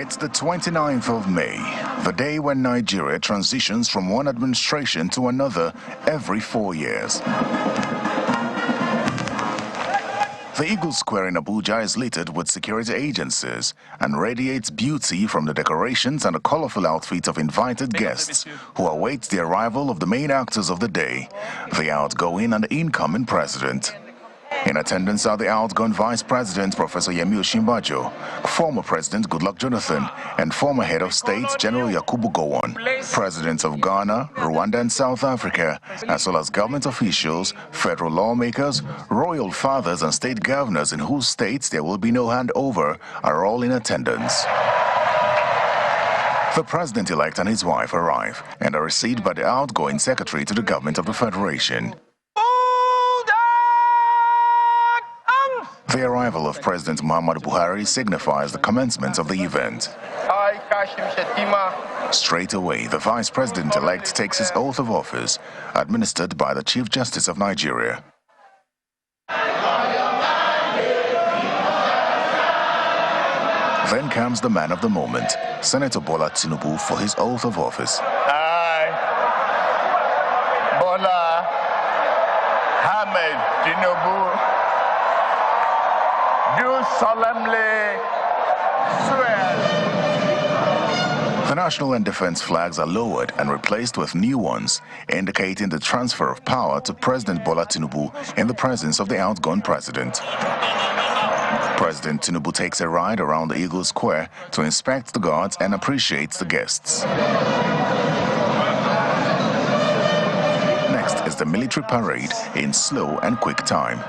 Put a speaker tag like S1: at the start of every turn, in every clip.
S1: It's the 29th of May, the day when Nigeria transitions from one administration to another every 4 years. The Eagle Square in Abuja is littered with security agencies and radiates beauty from the decorations and the colorful outfits of invited guests who await the arrival of the main actors of the day, the outgoing and the incoming president. In attendance are the outgoing Vice President, Professor Yemi Osinbajo, former President Goodluck Jonathan, and former Head of State, General Yakubu Gowon, Presidents of Ghana, Rwanda, and South Africa, as well as government officials, federal lawmakers, royal fathers, and state governors in whose states there will be no handover are all in attendance. The President-elect and his wife arrive and are received by the outgoing Secretary to the Government of the Federation. The arrival of President Muhammadu Buhari signifies the commencement of the event. Straight away, the Vice President-elect takes his oath of office, administered by the Chief Justice of Nigeria. Then comes the man of the moment, Senator Bola Tinubu, for his oath of office.
S2: I, Bola Ahmed Tinubu, do solemnly swear.
S1: The national and defense flags are lowered and replaced with new ones, indicating the transfer of power to President Bola Tinubu in the presence of the outgoing president. President Tinubu takes a ride around the Eagle Square to inspect the guards and appreciates the guests. Next is the military parade in slow and quick time.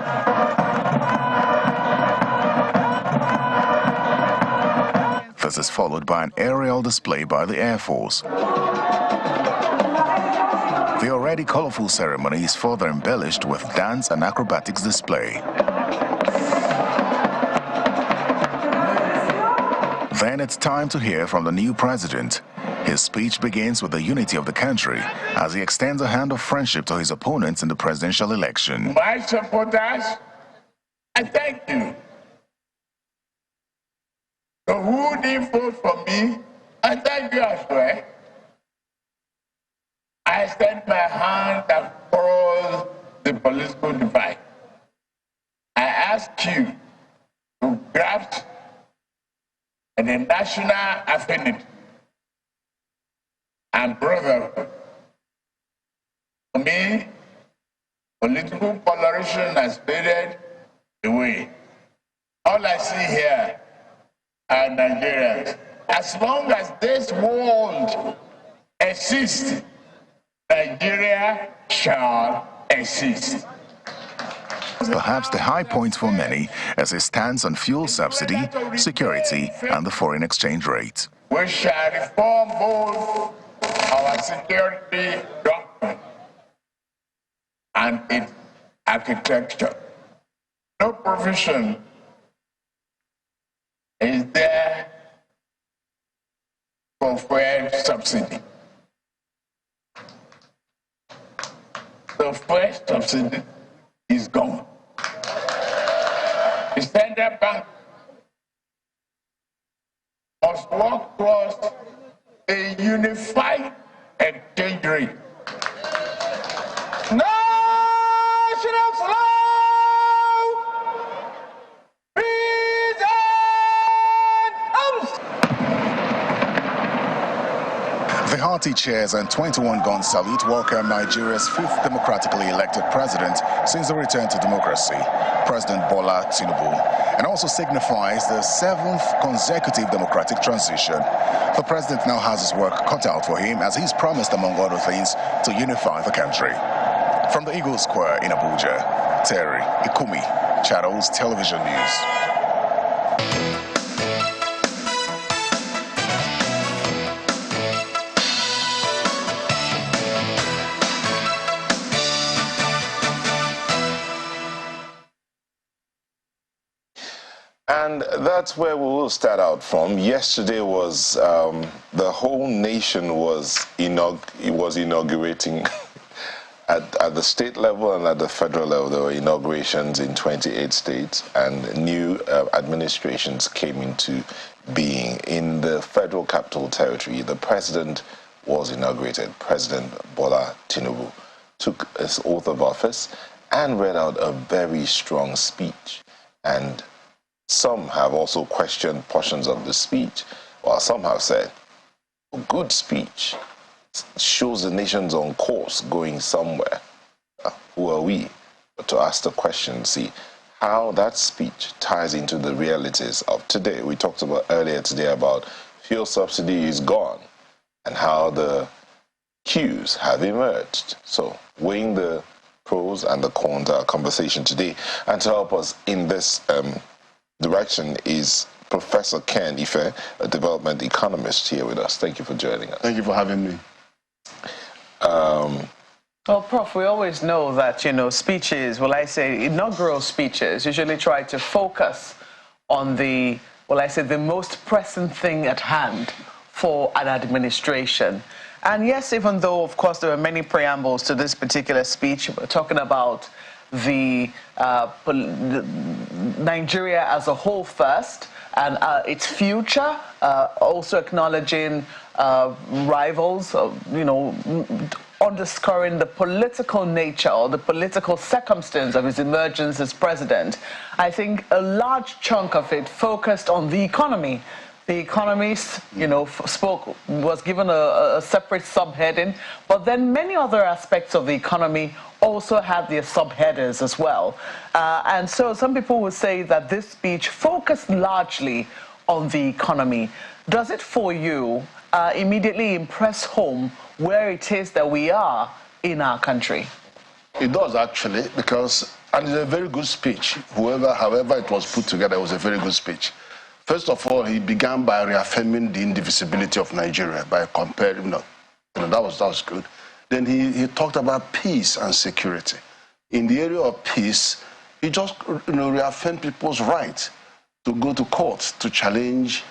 S1: This is followed by an aerial display by the Air Force. The already colorful ceremony is further embellished with dance and acrobatics display. Then it's time to hear from the new president. His speech begins with the unity of the country as he extends a hand of friendship to his opponents in the presidential election.
S2: My supporters, I thank you. So who did vote for me, I thank you as well. I extend my hand across the political divide. I ask you to grasp the national affinity and brotherhood. For me, political polarization has faded away. All I see here are Nigerians. As long as this world exists, Nigeria shall exist.
S1: Perhaps the high point for many is his stance on fuel subsidy, security, and the foreign exchange rate.
S2: We shall reform both our security doctrine and its architecture. No provision is there for fuel subsidy. The fuel subsidy is gone. The central bank must work towards a unified exchange rate. National flag, peace and arms.
S1: The hearty cheers and 21-gun salute welcome Nigeria's fifth democratically elected president since the return to democracy, President Bola Tinubu, and also signifies the seventh consecutive democratic transition. The president now has his work cut out for him as he's promised, among other things, to unify the country. From the Eagle Square in Abuja, Terry Ikumi, Channels Television News.
S3: And that's where we will start out from. Yesterday was the whole nation was inaugurating At the state level and at the federal level, there were inaugurations in 28 states, and new administrations came into being. In the Federal Capital Territory, the president was inaugurated. President Bola Tinubu took his oath of office and read out a very strong speech. And some have also questioned portions of the speech, while some have said, a good speech shows the nation's on course, going somewhere. Who are we to ask the question, see how that speech ties into the realities of today? We talked about earlier today about fuel subsidy is gone and how the cues have emerged. So weighing the pros and the cons of our conversation today, and to help us in this direction is Professor Ken Ife, a development economist, here with us. Thank you for joining us.
S4: Thank you for having me.
S5: Well, Prof, we always know that, speeches, inaugural speeches usually try to focus on the most pressing thing at hand for an administration. And yes, even though, of course, there are many preambles to this particular speech, we're talking about the Nigeria as a whole first, and its future, also acknowledging rivals, underscoring the political nature or the political circumstance of his emergence as president. I think a large chunk of it focused on the economy. The Economist, was given a separate subheading, but then many other aspects of the economy also had their subheaders as well. And so some people would say that this speech focused largely on the economy. Does it for you immediately impress home where it is that we are in our country?
S4: It does, actually, because, and it's a very good speech. However it was put together, it was a very good speech. First of all, he began by reaffirming the indivisibility of Nigeria by comparing, that was good. Then he talked about peace and security. In the area of peace, he just reaffirmed people's right to go to court to challenge,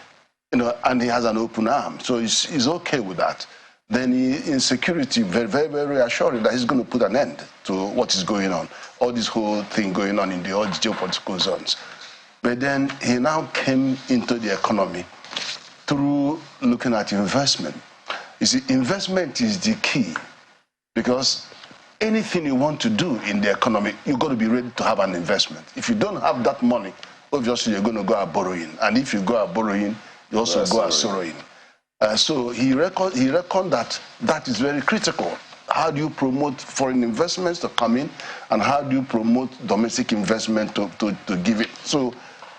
S4: and he has an open arm, so he's okay with that. Then in security, very, very, very reassuring that he's going to put an end to what is going on, all this whole thing going on in all the geopolitical zones. But then he now came into the economy through looking at investment. You see, investment is the key, because anything you want to do in the economy, you've got to be ready to have an investment. If you don't have that money, obviously you're going to go out borrowing. And if you go out borrowing, you also go out sorrowing. So he reckoned that is very critical. How do you promote foreign investments to come in, and how do you promote domestic investment to give it? So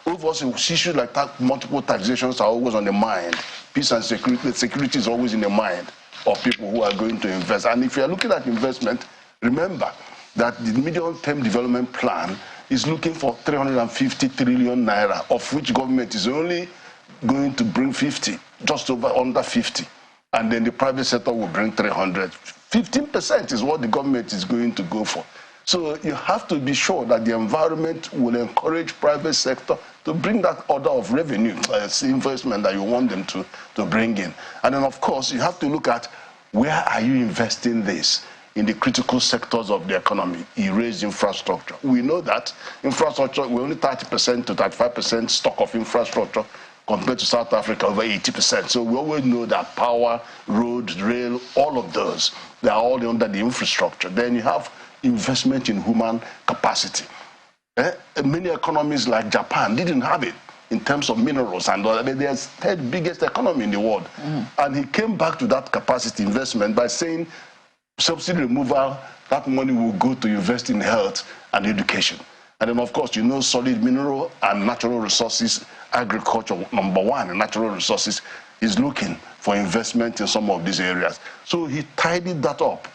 S4: obviously issues like that, multiple taxations are always on the mind. Peace and security is always in the mind of people who are going to invest. And if you are looking at investment, remember that the medium-term development plan is looking for 350 trillion naira, of which government is only going to bring 50, just under 50. And then the private sector will bring 300. 15% is what the government is going to go for. So you have to be sure that the environment will encourage private sector to bring that order of revenue, investment that you want them to bring in. And then, of course, you have to look at where are you investing this in the critical sectors of the economy. You raise infrastructure. We know that infrastructure, we're only 30% to 35% stock of infrastructure compared to South Africa, over 80%. So we always know that power, road, rail, all of those, they are all under the infrastructure. Then you have investment in human capacity. Many economies like Japan didn't have it in terms of minerals, and they're the third biggest economy in the world. And he came back to that capacity investment by saying subsidy removal, that money will go to invest in health and education. And then, of course, solid mineral and natural resources, agriculture, number one, and natural resources is looking for investment in some of these areas. So he tidied that up,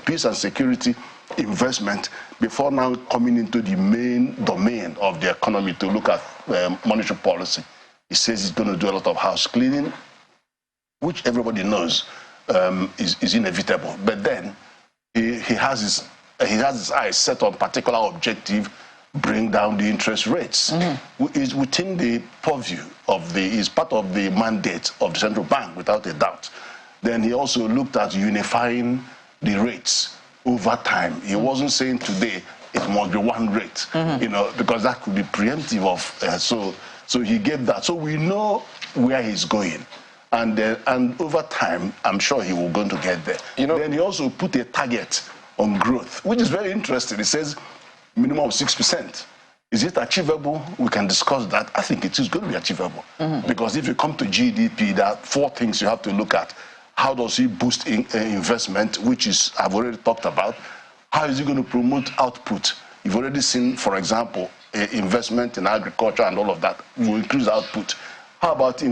S4: peace and security, investment, before now coming into the main domain of the economy to look at monetary policy. He says he's going to do a lot of house cleaning, which everybody knows is inevitable. But then he has his eyes set on particular objective, bring down the interest rates. Is within the purview of is part of the mandate of the central bank, without a doubt. Then he also looked at unifying the rates, over time. He wasn't saying today it must be one rate, you know, because that could be preemptive of, so he gave that. So we know where he's going. And over time, I'm sure he will going to get there. You know, then he also put a target on growth, which is very interesting. He says minimum of 6%. Is it achievable? We can discuss that. I think it is going to be achievable. Because if you come to GDP, there are 4 things you have to look at. How does he boost investment, which is I've already talked about. How is he going to promote output? You've already seen, for example, investment in agriculture and all of that will increase output. How about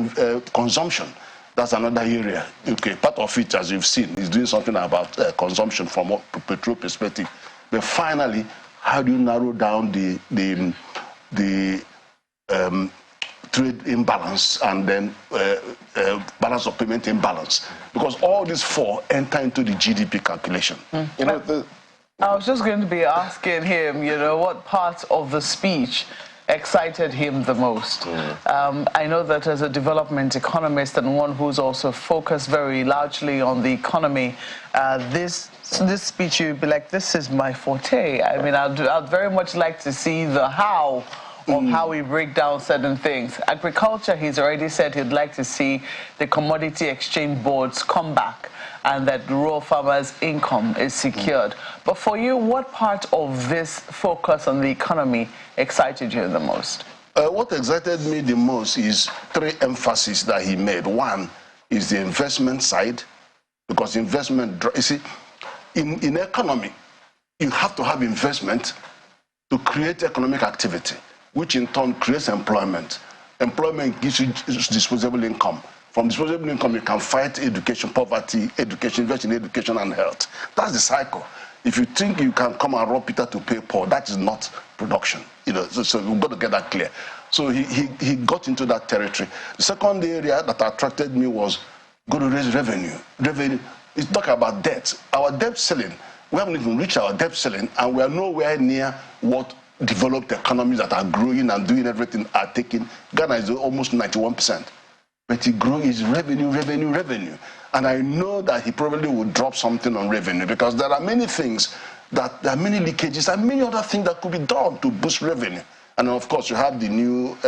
S4: consumption? That's another area. Okay, part of it, as you've seen, is doing something about consumption from a petrol perspective. But finally, how do you narrow down the trade imbalance and then balance of payment imbalance? Because all these 4 enter into the GDP calculation.
S3: You know,
S5: I was just going to be asking him, you know, what part of the speech excited him the most. I know that as a development economist and one who's also focused very largely on the economy, this speech, you'd be like, this is my forte. I mean, I'd very much like to see the how of how we break down certain things. Agriculture, he's already said he'd like to see the commodity exchange boards come back and that rural farmers' income is secured. But for you, what part of this focus on the economy excited you the most?
S4: What excited me the most is 3 emphases that he made. One is the investment side, because investment, you see, in economy, you have to have investment to create economic activity, which in turn creates employment. Employment gives you disposable income. From disposable income, you can fight education, poverty, invest in education and health. That's the cycle. If you think you can come and rob Peter to pay Paul, that is not production. You know, so we've got to get that clear. So he got into that territory. The second area that attracted me was go to raise revenue. Revenue is talk about debt. Our debt ceiling, we haven't even reached our debt ceiling, and we are nowhere near what developed economies that are growing and doing everything are taking. Ghana is almost 91%. But he grew his revenue. And I know that he probably would drop something on revenue, because there are many things, there are many leakages and many other things that could be done to boost revenue. And of course, you have the new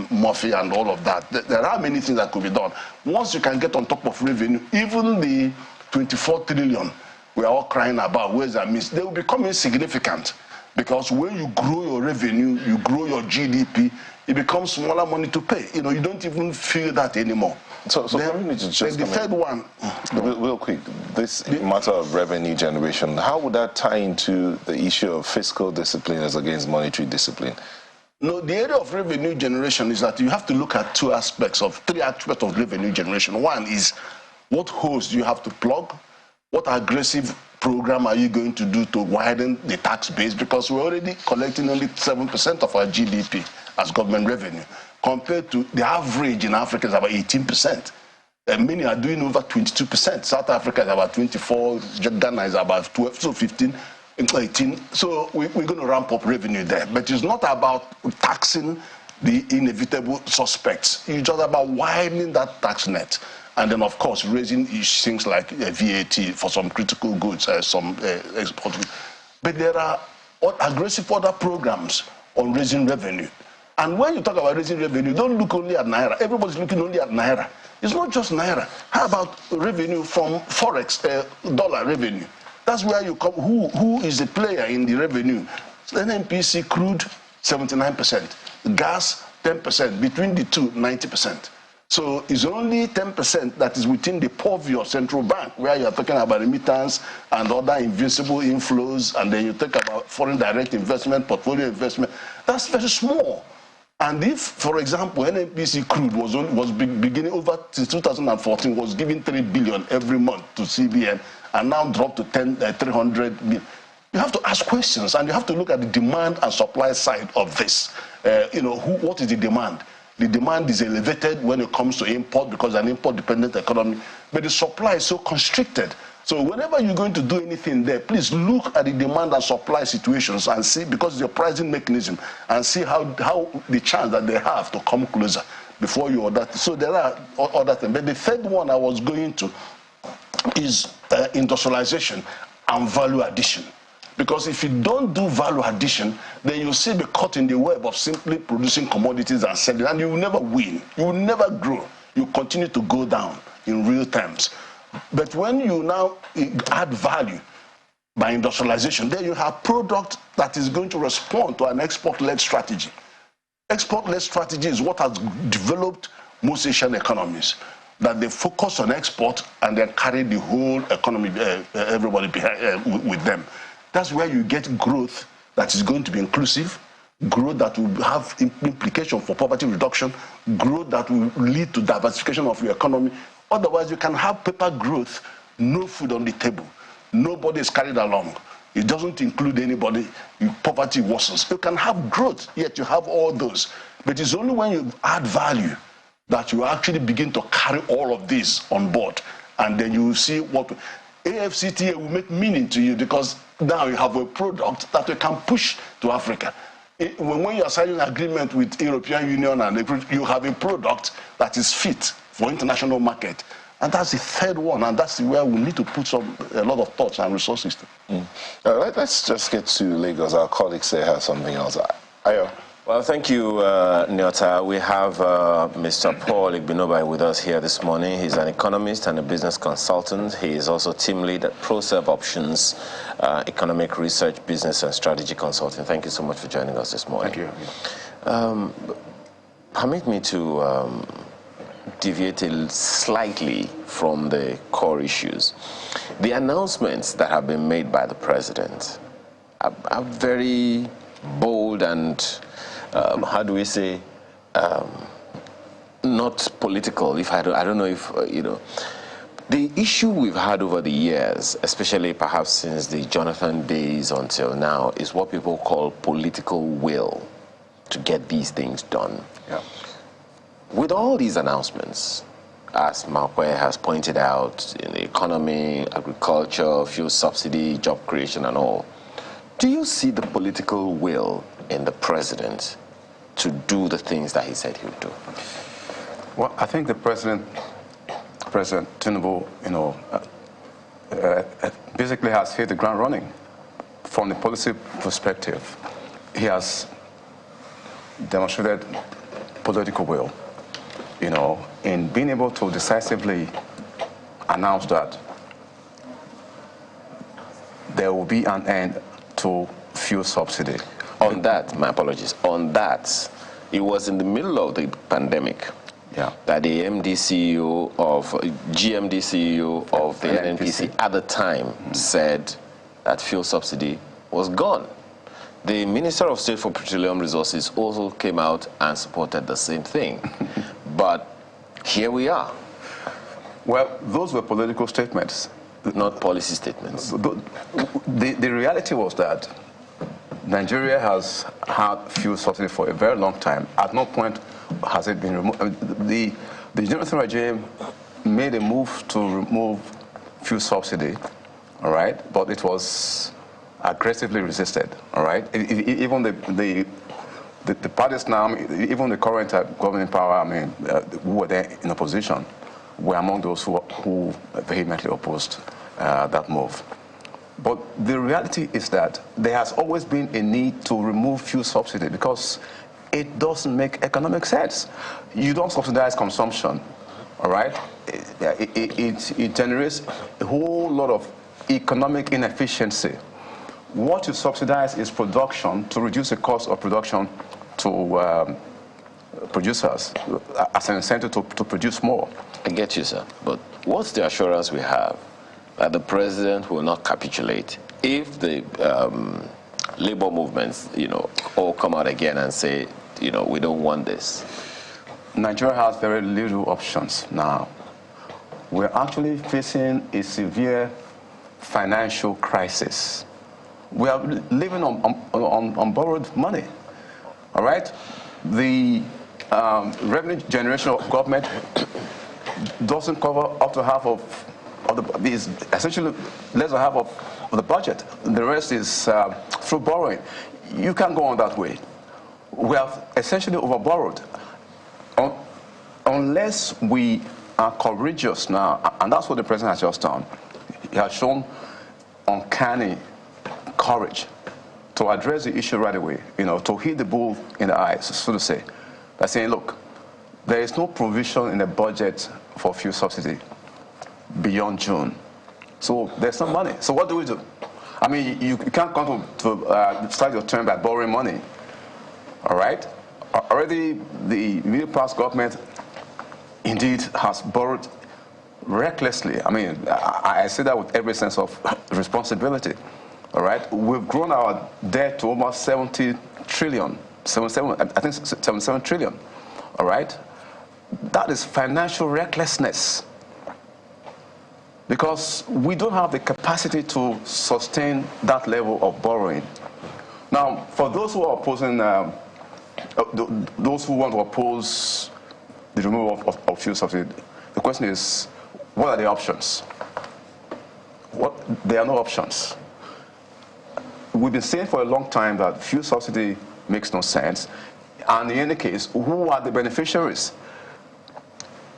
S4: Murphy and all of that. There are many things that could be done. Once you can get on top of revenue, even the 24 trillion we are all crying about, ways and means, they will become insignificant. Because when you grow your revenue, you grow your GDP, it becomes smaller money to pay. You know, you don't even feel that anymore.
S3: So then,
S4: the third one,
S3: real quick, this matter of revenue generation, how would that tie into the issue of fiscal discipline as against monetary discipline?
S4: No, the area of revenue generation is that you have to look at 3 aspects of revenue generation. One is what holes do you have to plug? What aggressive program are you going to do to widen the tax base? Because we're already collecting only 7% of our GDP as government revenue, compared to the average in Africa is about 18%. And many are doing over 22%. South Africa is about 24, Ghana is about 12, so 15, 18. So we're going to ramp up revenue there. But it's not about taxing the inevitable suspects. It's just about widening that tax net. And then, of course, raising things like VAT for some critical goods, some export. But there are aggressive other programs on raising revenue. And when you talk about raising revenue, don't look only at Naira. Everybody's looking only at Naira. It's not just Naira. How about revenue from Forex, dollar revenue? That's where you come. Who is the player in the revenue? NNPC crude, 79%. Gas, 10%. Between the two, 90%. So it's only 10% that is within the purview of central bank, where you are talking about remittance and other invisible inflows, and then you talk about foreign direct investment, portfolio investment. That's very small. And if, for example, NNPC crude was beginning over since 2014, was giving 3 billion every month to CBN, and now dropped to 300 million. You have to ask questions, and you have to look at the demand and supply side of this. What is the demand? The demand is elevated when it comes to import, because an import-dependent economy, but the supply is so constricted. So whenever you're going to do anything there, please look at the demand and supply situations and see, because it's your pricing mechanism, and see how the chance that they have to come closer before you order. So there are other things. But the third one I was going to is industrialization. and value addition. Because if you don't do value addition, then you'll still be caught in the web of simply producing commodities and selling, and you will never win. You will never grow. You continue to go down in real terms. But when you now add value by industrialization, then you have product that is going to respond to an export-led strategy. Export-led strategy is what has developed most Asian economies, that they focus on export and then carry the whole economy, everybody behind, with them. That's where you get growth that is going to be inclusive, growth that will have implication for poverty reduction, growth that will lead to diversification of your economy. Otherwise, you can have paper growth, no food on the table. Nobody is carried along. It doesn't include anybody. Poverty worsens. You can have growth, yet you have all those. But it's only when you add value that you actually begin to carry all of this on board. And then you will see what AFCTA will make meaning to you, because now you have a product that you can push to Africa. When you are signing an agreement with European Union, and you have a product that is fit for international market. And that's the third one, and that's where we need to put a lot of thoughts and resources to.
S3: Let's just get to Lagos. Our colleagues say have something else. Ayo.
S6: Well, thank you, Nyota. We have Mr. Paul Igbinoba with us here this morning. He's an economist and a business consultant. He is also team lead at ProServe Options, economic research, business and strategy consulting. Thank you so much for joining us this morning.
S7: Thank you.
S6: Permit me to deviate slightly from the core issues. The announcements that have been made by the president are very bold and how do we say, not political. If I don't know if, the issue we've had over the years, especially perhaps since the Jonathan days until now, is what people call political will to get these things done.
S7: Yeah.
S6: With all these announcements, as Markwe has pointed out, in the economy, agriculture, fuel subsidy, job creation and all, do you see the political will in the president to do the things that he said he would do?
S7: Well, I think the President Tinubu, basically has hit the ground running. From the policy perspective, he has demonstrated political will, in being able to decisively announce that there will be an end to fuel subsidy.
S6: On that, my apologies, on that, it was in the middle of the pandemic that the GMD CEO of the NNPC at the time said that fuel subsidy was gone. The Minister of State for Petroleum Resources also came out and supported the same thing. But here we are.
S7: Well, those were political statements.
S6: Not policy statements.
S7: The reality was that Nigeria has had fuel subsidy for a very long time. At no point has it been removed. The Jonathan regime made a move to remove fuel subsidy, all right, but it was aggressively resisted, all right. Even the parties now, even the current governing power, who were there in opposition, were among those who vehemently opposed that move. But the reality is that there has always been a need to remove fuel subsidy because it doesn't make economic sense. You don't subsidize consumption, all right? It generates a whole lot of economic inefficiency. What you subsidize is production to reduce the cost of production to producers as an incentive to produce more.
S6: I get you, sir. But what's the assurance we have that the president will not capitulate if the labor movements, all come out again and say, we don't want this?
S7: Nigeria has very little options now. We're actually facing a severe financial crisis. We are living on borrowed money, all right? The revenue generation of government doesn't cover up to half of is essentially less than half of the budget. The rest is through borrowing. You can't go on that way. We have essentially overborrowed. Unless we are courageous now, and that's what the president has just done. He has shown uncanny courage to address the issue right away, to hit the bull in the eyes, so to say, by saying, look, there is no provision in the budget for fuel subsidy beyond June. So there's no money. So what do we do? I mean, you can't come to start your term by borrowing money, all right? Already the middle-class government indeed has borrowed recklessly. I mean, I say that with every sense of responsibility, all right? We've grown our debt to almost 70 trillion, 77 trillion, all right? That is financial recklessness, because we don't have the capacity to sustain that level of borrowing. Now, for those who are opposing, those who want to oppose the removal of fuel subsidy, the question is, what are the options? There are no options. We've been saying for a long time that fuel subsidy makes no sense, and in any case, who are the beneficiaries?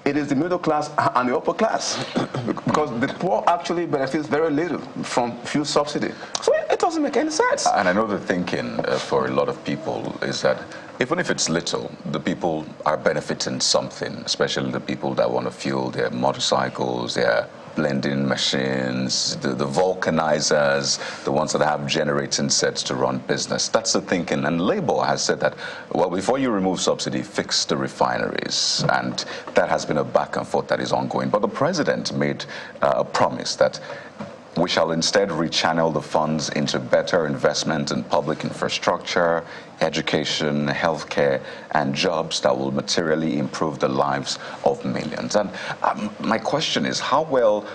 S7: It is the middle class and the upper class, because the poor actually benefits very little from fuel subsidy. So it doesn't make any sense.
S8: And I know the thinking for a lot of people is that even if it's little, the people are benefiting something, especially the people that want to fuel their motorcycles, their blending machines, the vulcanizers, the ones that have generating sets to run business. That's the thinking. And Labour has said that, well, before you remove subsidy, fix the refineries. And that has been a back and forth that is ongoing. But the president made a promise that we shall instead rechannel the funds into better investment in public infrastructure, education, healthcare, and jobs that will materially improve the lives of millions. And my question is, how well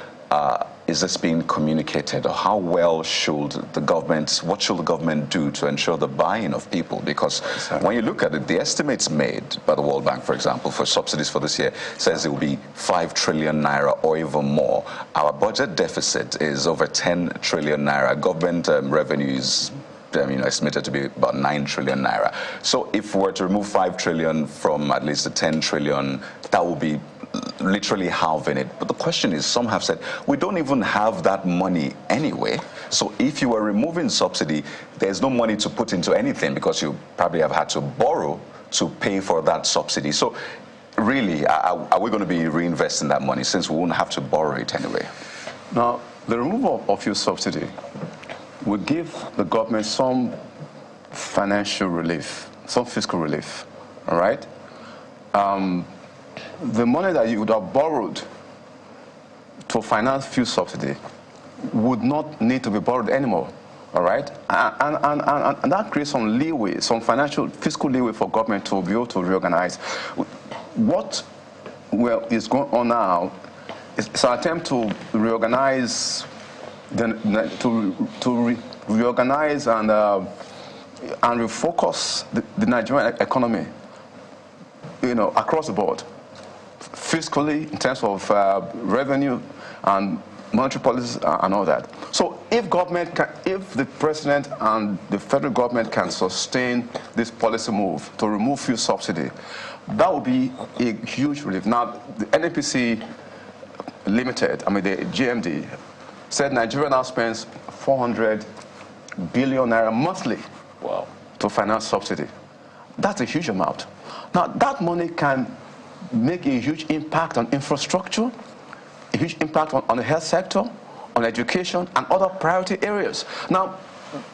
S8: is this being communicated, or how well should the government, what should the government do to ensure the buy-in of people? Because when you look at it, the estimates made by the World Bank, for example, for subsidies for this year says it will be 5 trillion naira or even more. Our budget deficit is over 10 trillion naira. Government revenues estimated to be about 9 trillion naira. So if we were to remove 5 trillion from at least the 10 trillion, that would be literally halving it. But the question is, some have said, we don't even have that money anyway. So if you were removing subsidy, there's no money to put into anything, because you probably have had to borrow to pay for that subsidy. So really, are we going to be reinvesting that money, since we won't have to borrow it anyway?
S7: Now, the removal of fuel subsidy would give the government some financial relief, some fiscal relief, all right? The money that you would have borrowed to finance fuel subsidy would not need to be borrowed anymore, all right? And that creates some leeway, some financial, fiscal leeway for government to be able to reorganize. What is going on now is an attempt to reorganize, reorganize and refocus the Nigerian economy, across the board, fiscally, in terms of revenue and monetary policies and all that. So if the president and the federal government can sustain this policy move to remove fuel subsidy, that would be a huge relief. Now, the NNPC Limited, the GMD, said Nigeria now spends 400 billion naira monthly to finance subsidy. That's a huge amount. Now, that money can make a huge impact on infrastructure, a huge impact on the health sector, on education, and other priority areas. Now,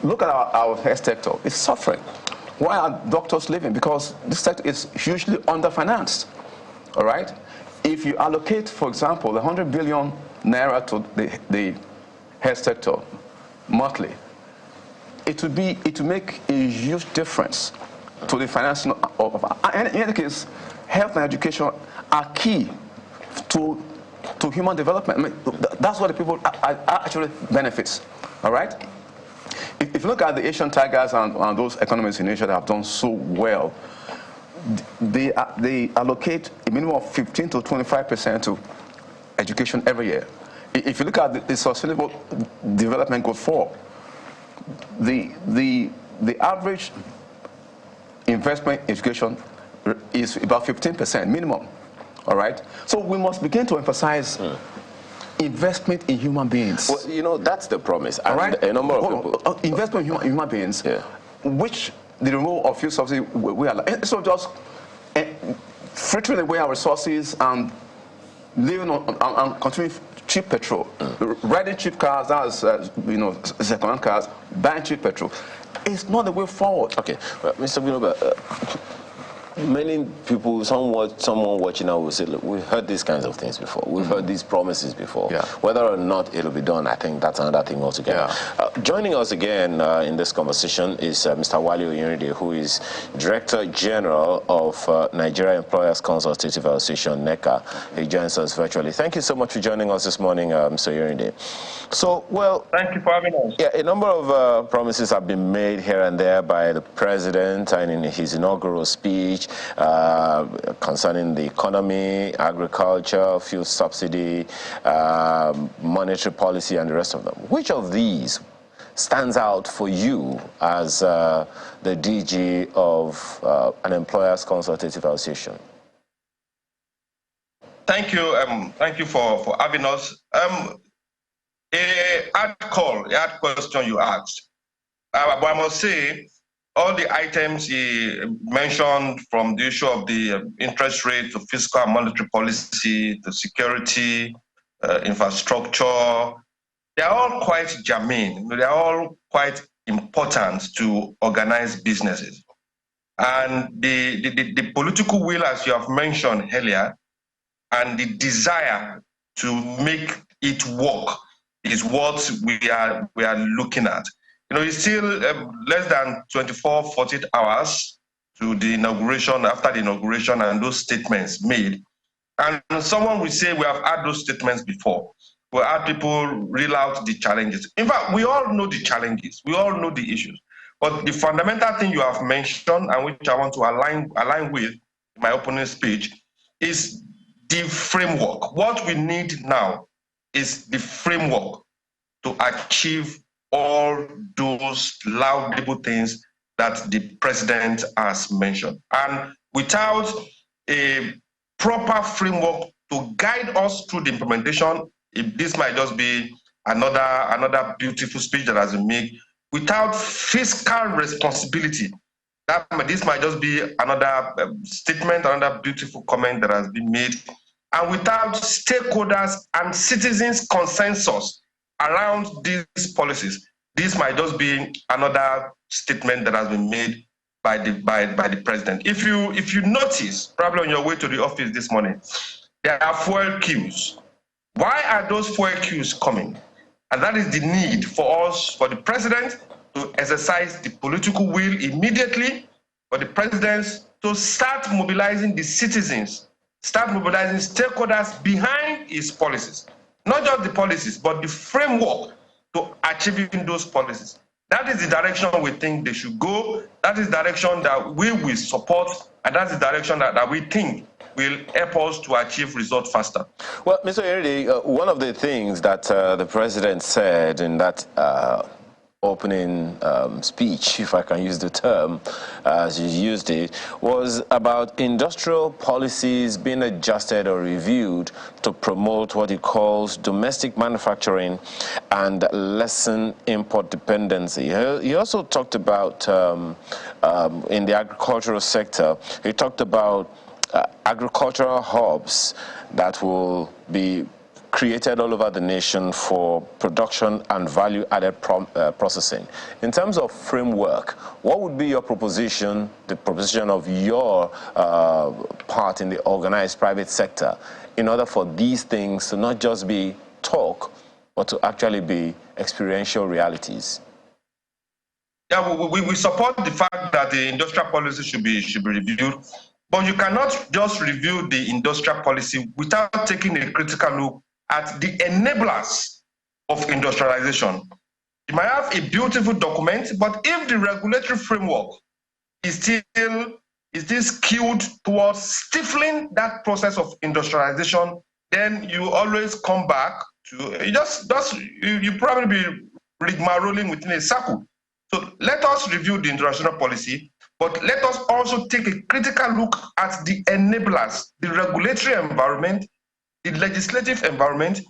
S7: look at our health sector. It's suffering. Why are doctors leaving? Because this sector is hugely underfinanced, all right? If you allocate, for example, 100 billion naira to the health sector monthly, it would make a huge difference to the financing of in any case, health and education are key to human development. That's what the people actually benefits, all right? If you look at the Asian tigers and those economies in Asia that have done so well, they allocate a minimum of 15 to 25% to education every year. If you look at the Sustainable Development Goal 4, the average investment in education is about 15% minimum, all right? So we must begin to emphasize investment in human beings.
S6: Well, you know, that's the promise.
S7: All right?
S6: A number of people.
S7: Investment in human beings,
S6: Yeah.
S7: which the removal of fuel subsidy we are so just frittering away our resources and living on and consuming cheap petrol, riding cheap cars, that's second-hand cars, buying cheap petrol. It's not the way forward.
S6: Okay, well, Mr. Binoba, many people, someone watching now will say, look, we've heard these kinds of things before. We've heard these promises before.
S7: Yeah.
S6: Whether or not it'll be done, I think that's another thing altogether.
S7: Yeah.
S6: Joining us again in this conversation is Mr. Wale Oyunrinde, who is Director General of Nigeria Employers Consultative Association, NECA. He joins us virtually. Thank you so much for joining us this morning, Mr. Oyunrinde. So, well...
S9: Thank you for having us.
S6: Yeah, a number of promises have been made here and there by the President and in his inaugural speech, concerning the economy, agriculture, fuel subsidy, monetary policy, and the rest of them. Which of these stands out for you as the DG of an employers consultative association?
S9: Thank you for having us. A hard question you asked. But I must say, all the items he mentioned, from the issue of the interest rate to fiscal and monetary policy to security, infrastructure, they are all quite germane. They are all quite important to organize businesses. And the political will, as you have mentioned earlier, and the desire to make it work is what we are looking at. You know, it's still less than 48 hours to the inauguration, after the inauguration, and those statements made. And someone will say, we have had those statements before. We had people reel out the challenges. In fact, we all know the challenges. We all know the issues. But the fundamental thing you have mentioned, and which I want to align with my opening speech, is the framework. What we need now is the framework to achieve all those laudable things that the President has mentioned. And without a proper framework to guide us through the implementation, this might just be another beautiful speech that has been made. Without fiscal responsibility, this might just be another statement, another beautiful comment that has been made. And without stakeholders and citizens' consensus around these policies, this might just be another statement that has been made by the President. If you notice, probably on your way to the office this morning, there are fuel queues. Why are those fuel queues coming? And that is the need for us, for the President to exercise the political will immediately, for the President to start mobilizing the citizens, start mobilizing stakeholders behind his policies. Not just the policies, but the framework to achieving those policies. That is the direction we think they should go. That is the direction that we will support, and that's the direction that we think will help us to achieve results faster.
S6: Well, Mr. Oyunrinde, one of the things that the President said in that opening speech, if I can use the term as you used it, was about industrial policies being adjusted or reviewed to promote what he calls domestic manufacturing and lessen import dependency. He also talked about, in the agricultural sector, he talked about agricultural hubs that will be created all over the nation for production and value-added processing. In terms of framework, what would be your proposition, the proposition of your part in the organized private sector, in order for these things to not just be talk, but to actually be experiential realities?
S9: Yeah, we support the fact that the industrial policy should be reviewed, but you cannot just review the industrial policy without taking a critical look at the enablers of industrialization. You might have a beautiful document, but if the regulatory framework is still skewed towards stifling that process of industrialization, then you always come back to you probably be rigmaroling within a circle. So let us review the international policy, but let us also take a critical look at the enablers, the regulatory environment, the legislative environment,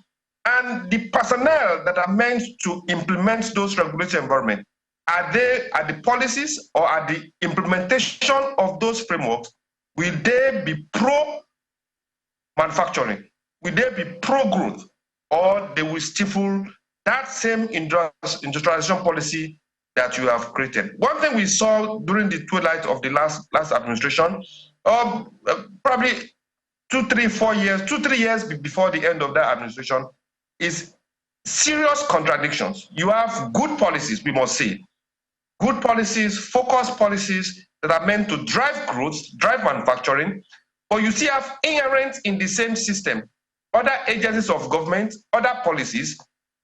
S9: And the personnel that are meant to implement those regulatory environments, are the policies or are the implementation of those frameworks, will they be pro-manufacturing? Will they be pro-growth? Or they will stifle that same industrialization policy that you have created? One thing we saw during the twilight of the last administration, probably 2, 3, 4 years, 2, 3 years before the end of that administration, is serious contradictions. You have good policies, we must say, good policies, focused policies that are meant to drive growth, drive manufacturing, but you still have inherent in the same system other agencies of government, other policies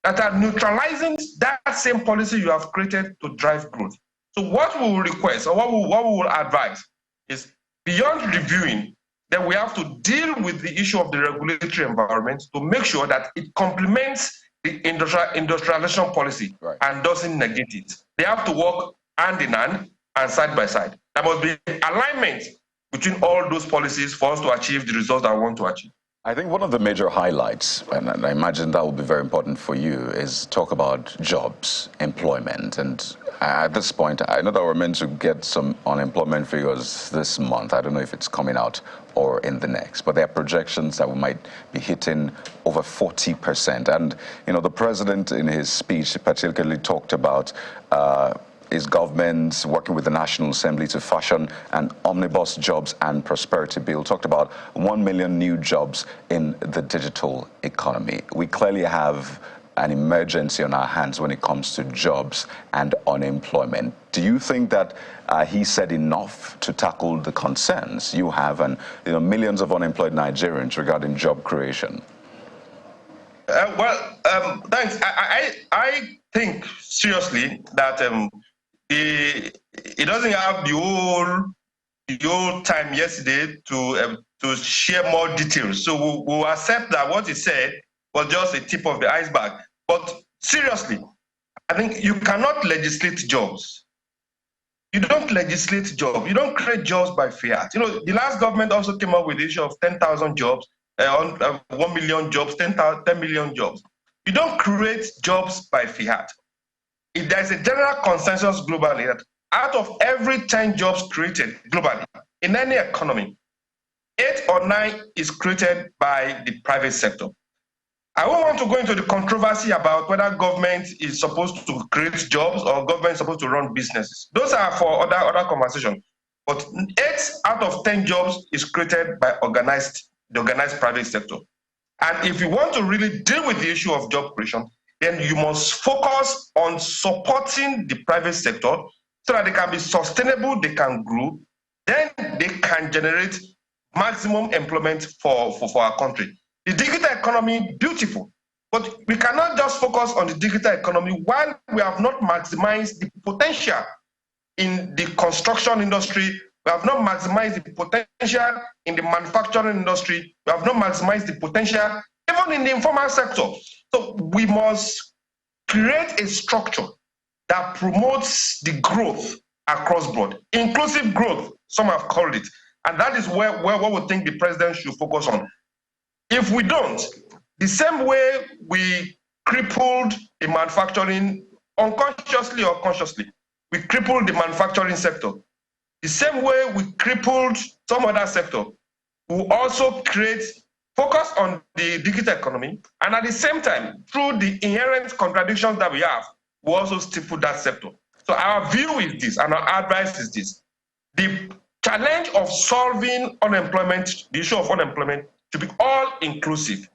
S9: that are neutralizing that same policy you have created to drive growth. So what we will request, or what we will advise, is beyond reviewing, then we have to deal with the issue of the regulatory environment to make sure that it complements the industrialization policy and doesn't negate it. They have to work hand in hand and side by side. There must be alignment between all those policies for us to achieve the results that we want to achieve.
S8: I think one of the major highlights, and I imagine that will be very important for you, is talk about jobs, employment. And at this point, I know that we're meant to get some unemployment figures this month. I don't know if it's coming out or in the next, but there are projections that we might be hitting over 40%. And, you know, the president in his speech particularly talked about his government working with the National Assembly to fashion an omnibus jobs and prosperity bill, talked about 1 million new jobs in the digital economy. We clearly have an emergency on our hands when it comes to jobs and unemployment. Do you think that he said enough to tackle the concerns you have and millions of unemployed Nigerians regarding job creation?
S9: Thanks. I think seriously that it doesn't have the whole time yesterday to share more details. So we'll accept that what he said was just a tip of the iceberg. But seriously, I think you cannot legislate jobs. You don't legislate jobs. You don't create jobs by fiat. You know, the last government also came up with the issue of 10,000 jobs, 1 million jobs, 10 million jobs. You don't create jobs by fiat. If there's a general consensus globally that out of every 10 jobs created globally in any economy, 8 or 9 is created by the private sector. I don't want to go into the controversy about whether government is supposed to create jobs or government is supposed to run businesses. Those are for other conversations. But 8 out of 10 jobs is created by the organized private sector. And if you want to really deal with the issue of job creation, then you must focus on supporting the private sector so that they can be sustainable, they can grow, then they can generate maximum employment for our country. The digital economy, beautiful, but we cannot just focus on the digital economy while we have not maximized the potential in the construction industry, we have not maximized the potential in the manufacturing industry, we have not maximized the potential even in the informal sector. So we must create a structure that promotes the growth across board, inclusive growth, some have called it. And that is where we think the president should focus on. If we don't, the same way we crippled the manufacturing, unconsciously or consciously, we crippled the manufacturing sector. The same way we crippled some other sector, we also create focus on the digital economy, and at the same time, through the inherent contradictions that we have, we also stifle that sector. So our view is this, and our advice is this. The challenge of solving unemployment, the issue of unemployment, should be all-inclusive.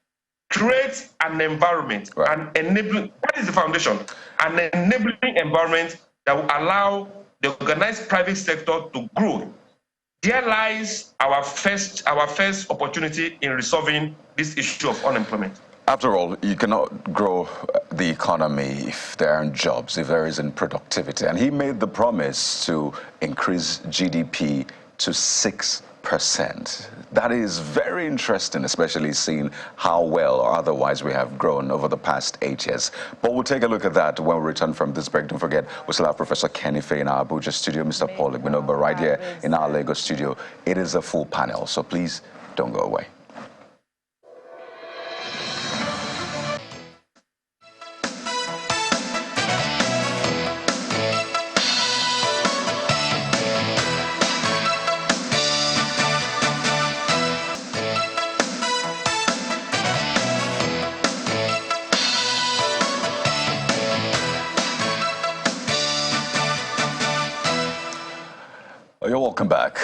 S9: Create an environment, an enabling, that is the foundation, an enabling environment that will allow the organized private sector to grow. There lies our first opportunity in resolving this issue of unemployment.
S8: After all, you cannot grow the economy if there aren't jobs, if there isn't productivity. And he made the promise to increase GDP to 6%. That is very interesting, especially seeing how well or otherwise we have grown over the past 8 years. But we'll take a look at that when we return from this break. Don't forget, we still have Professor Kenny Faye in our Abuja studio, Mr. Paul Igbinoba right here in our Lagos studio. It is a full panel, so please don't go away. Welcome back.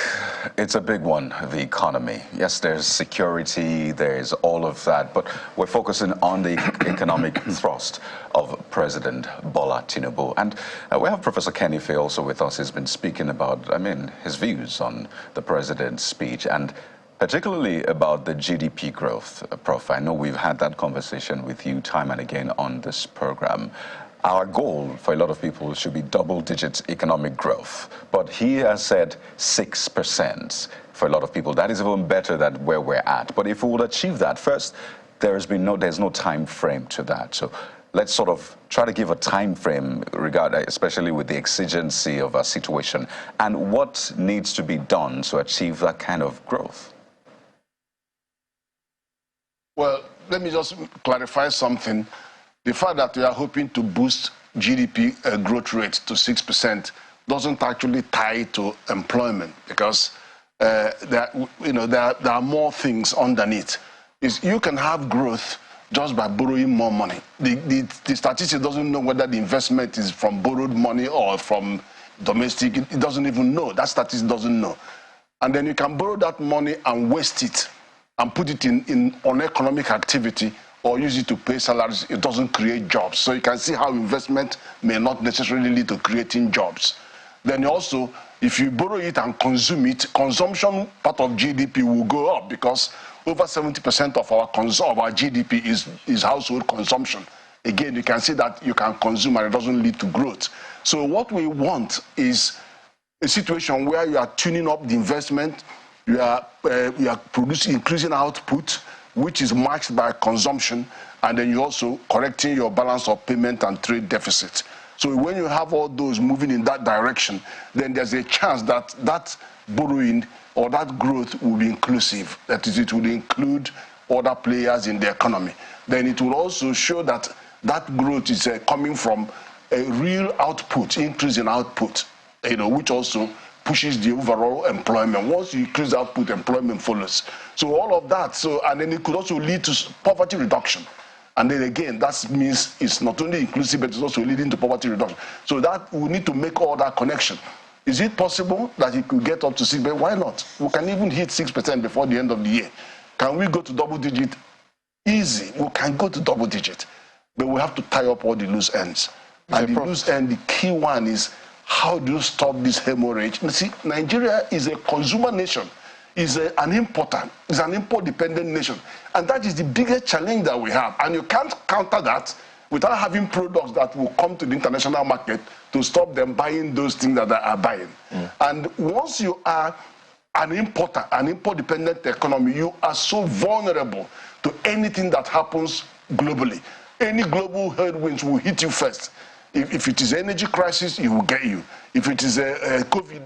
S8: It's a big one, the economy. Yes, there's security, there's all of that, but we're focusing on the economic thrust of President Bola Tinubu. And we have Professor Kenny Fay also with us. He's been speaking about, his views on the president's speech and particularly about the GDP growth. Prof, I know we've had that conversation with you time and again on this program. Our goal for a lot of people should be double-digit economic growth, but he has said 6% for a lot of people. That is even better than where we're at. But if we would achieve that, first, there's no time frame to that. So let's sort of try to give a time frame, especially with the exigency of our situation, and what needs to be done to achieve that kind of growth.
S4: Well, let me just clarify something. The fact that we are hoping to boost GDP growth rate to 6% doesn't actually tie to employment, because there are more things underneath. You can have growth just by borrowing more money. The statistic doesn't know whether the investment is from borrowed money or from domestic. It doesn't even know. That statistic doesn't know. And then you can borrow that money and waste it and put it on economic activity, or use it to pay salaries. It doesn't create jobs. So you can see how investment may not necessarily lead to creating jobs. Then also, if you borrow it and consume it, consumption part of GDP will go up, because over 70% of our GDP is household consumption. Again, you can see that you can consume and it doesn't lead to growth. So what we want is a situation where you are tuning up the investment, you are increasing output, which is matched by consumption, and then you're also correcting your balance of payment and trade deficit. So when you have all those moving in that direction, then there's a chance that that borrowing or that growth will be inclusive. That is, it will include other players in the economy. Then it will also show that that growth is coming from a real output, increase in output, which also pushes the overall employment. Once you increase output, employment follows. So all of that, and then it could also lead to poverty reduction. And then again, that means it's not only inclusive, but it's also leading to poverty reduction. So that we need to make all that connection. Is it possible that it could get up to 6%? Why not? We can even hit 6% before the end of the year. Can we go to double digit? Easy. We can go to double digit. But we have to tie up all the loose ends. And the loose end, the key one is, how do you stop this hemorrhage? You see, Nigeria is a consumer nation, is an importer, is an import-dependent nation. And that is the biggest challenge that we have. And you can't counter that without having products that will come to the international market to stop them buying those things that they are buying. And once you are an importer, an import-dependent economy, you are so vulnerable to anything that happens globally. Any global headwinds will hit you first. If it is an energy crisis, it will get you. If it is a COVID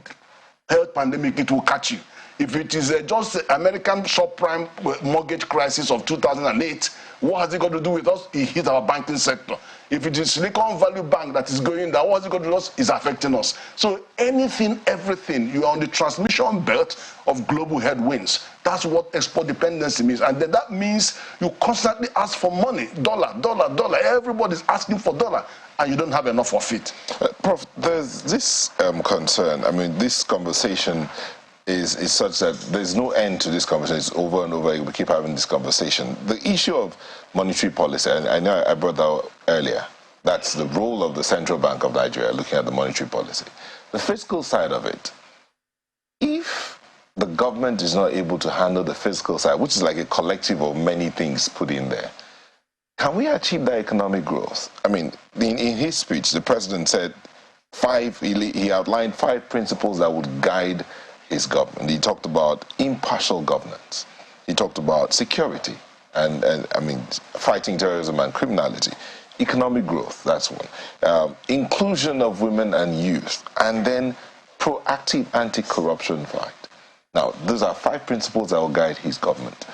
S4: health pandemic, it will catch you. If it is just the American subprime mortgage crisis of 2008, what has it got to do with us? It hit our banking sector. If it is Silicon Valley Bank that is going down, what has it got to do with us? It's affecting us. So anything, everything, you are on the transmission belt of global headwinds. That's what export dependency means. And then that means you constantly ask for money, dollar, dollar, dollar. Everybody's asking for dollar, and you don't have enough of it.
S3: Prof, there's this concern. I mean, this conversation is such that there's no end to this conversation. It's over and over. We keep having this conversation. The issue of monetary policy, and I know I brought that up earlier, that's the role of the Central Bank of Nigeria, looking at the monetary policy. The fiscal side of it, if the government is not able to handle the fiscal side, which is like a collective of many things put in there, can we achieve that economic growth? I mean, in his speech, the president said he outlined 5 principles that would guide his government. He talked about impartial governance. He talked about security and fighting terrorism and criminality. Economic growth, that's one. Inclusion of women and youth, and then proactive anti-corruption fight. Now, those are 5 principles that will guide his government.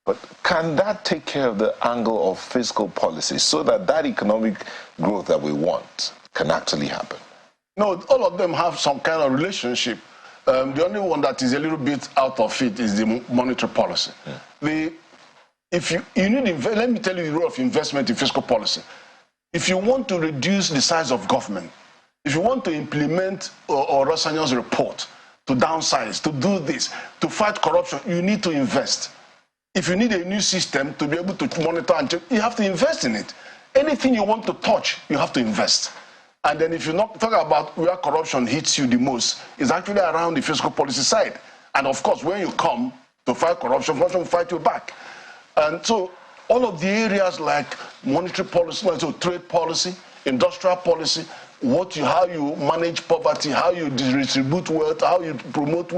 S3: But can that take care of the angle of fiscal policy so that that economic growth that we want can actually happen?
S4: No, all of them have some kind of relationship. The only one that is a little bit out of it is the monetary policy. Let me tell you the role of investment in fiscal policy. If you want to reduce the size of government, if you want to implement Orosanyon's report, to downsize, to do this, to fight corruption, you need to invest. If you need a new system to be able to monitor and check, you have to invest in it. Anything you want to touch, you have to invest. And then if you not talk about where corruption hits you the most, it's actually around the fiscal policy side. And of course, when you come to fight corruption, corruption will fight you back. And so all of the areas like monetary policy, so trade policy, industrial policy, how you manage poverty, how you distribute wealth, how you promote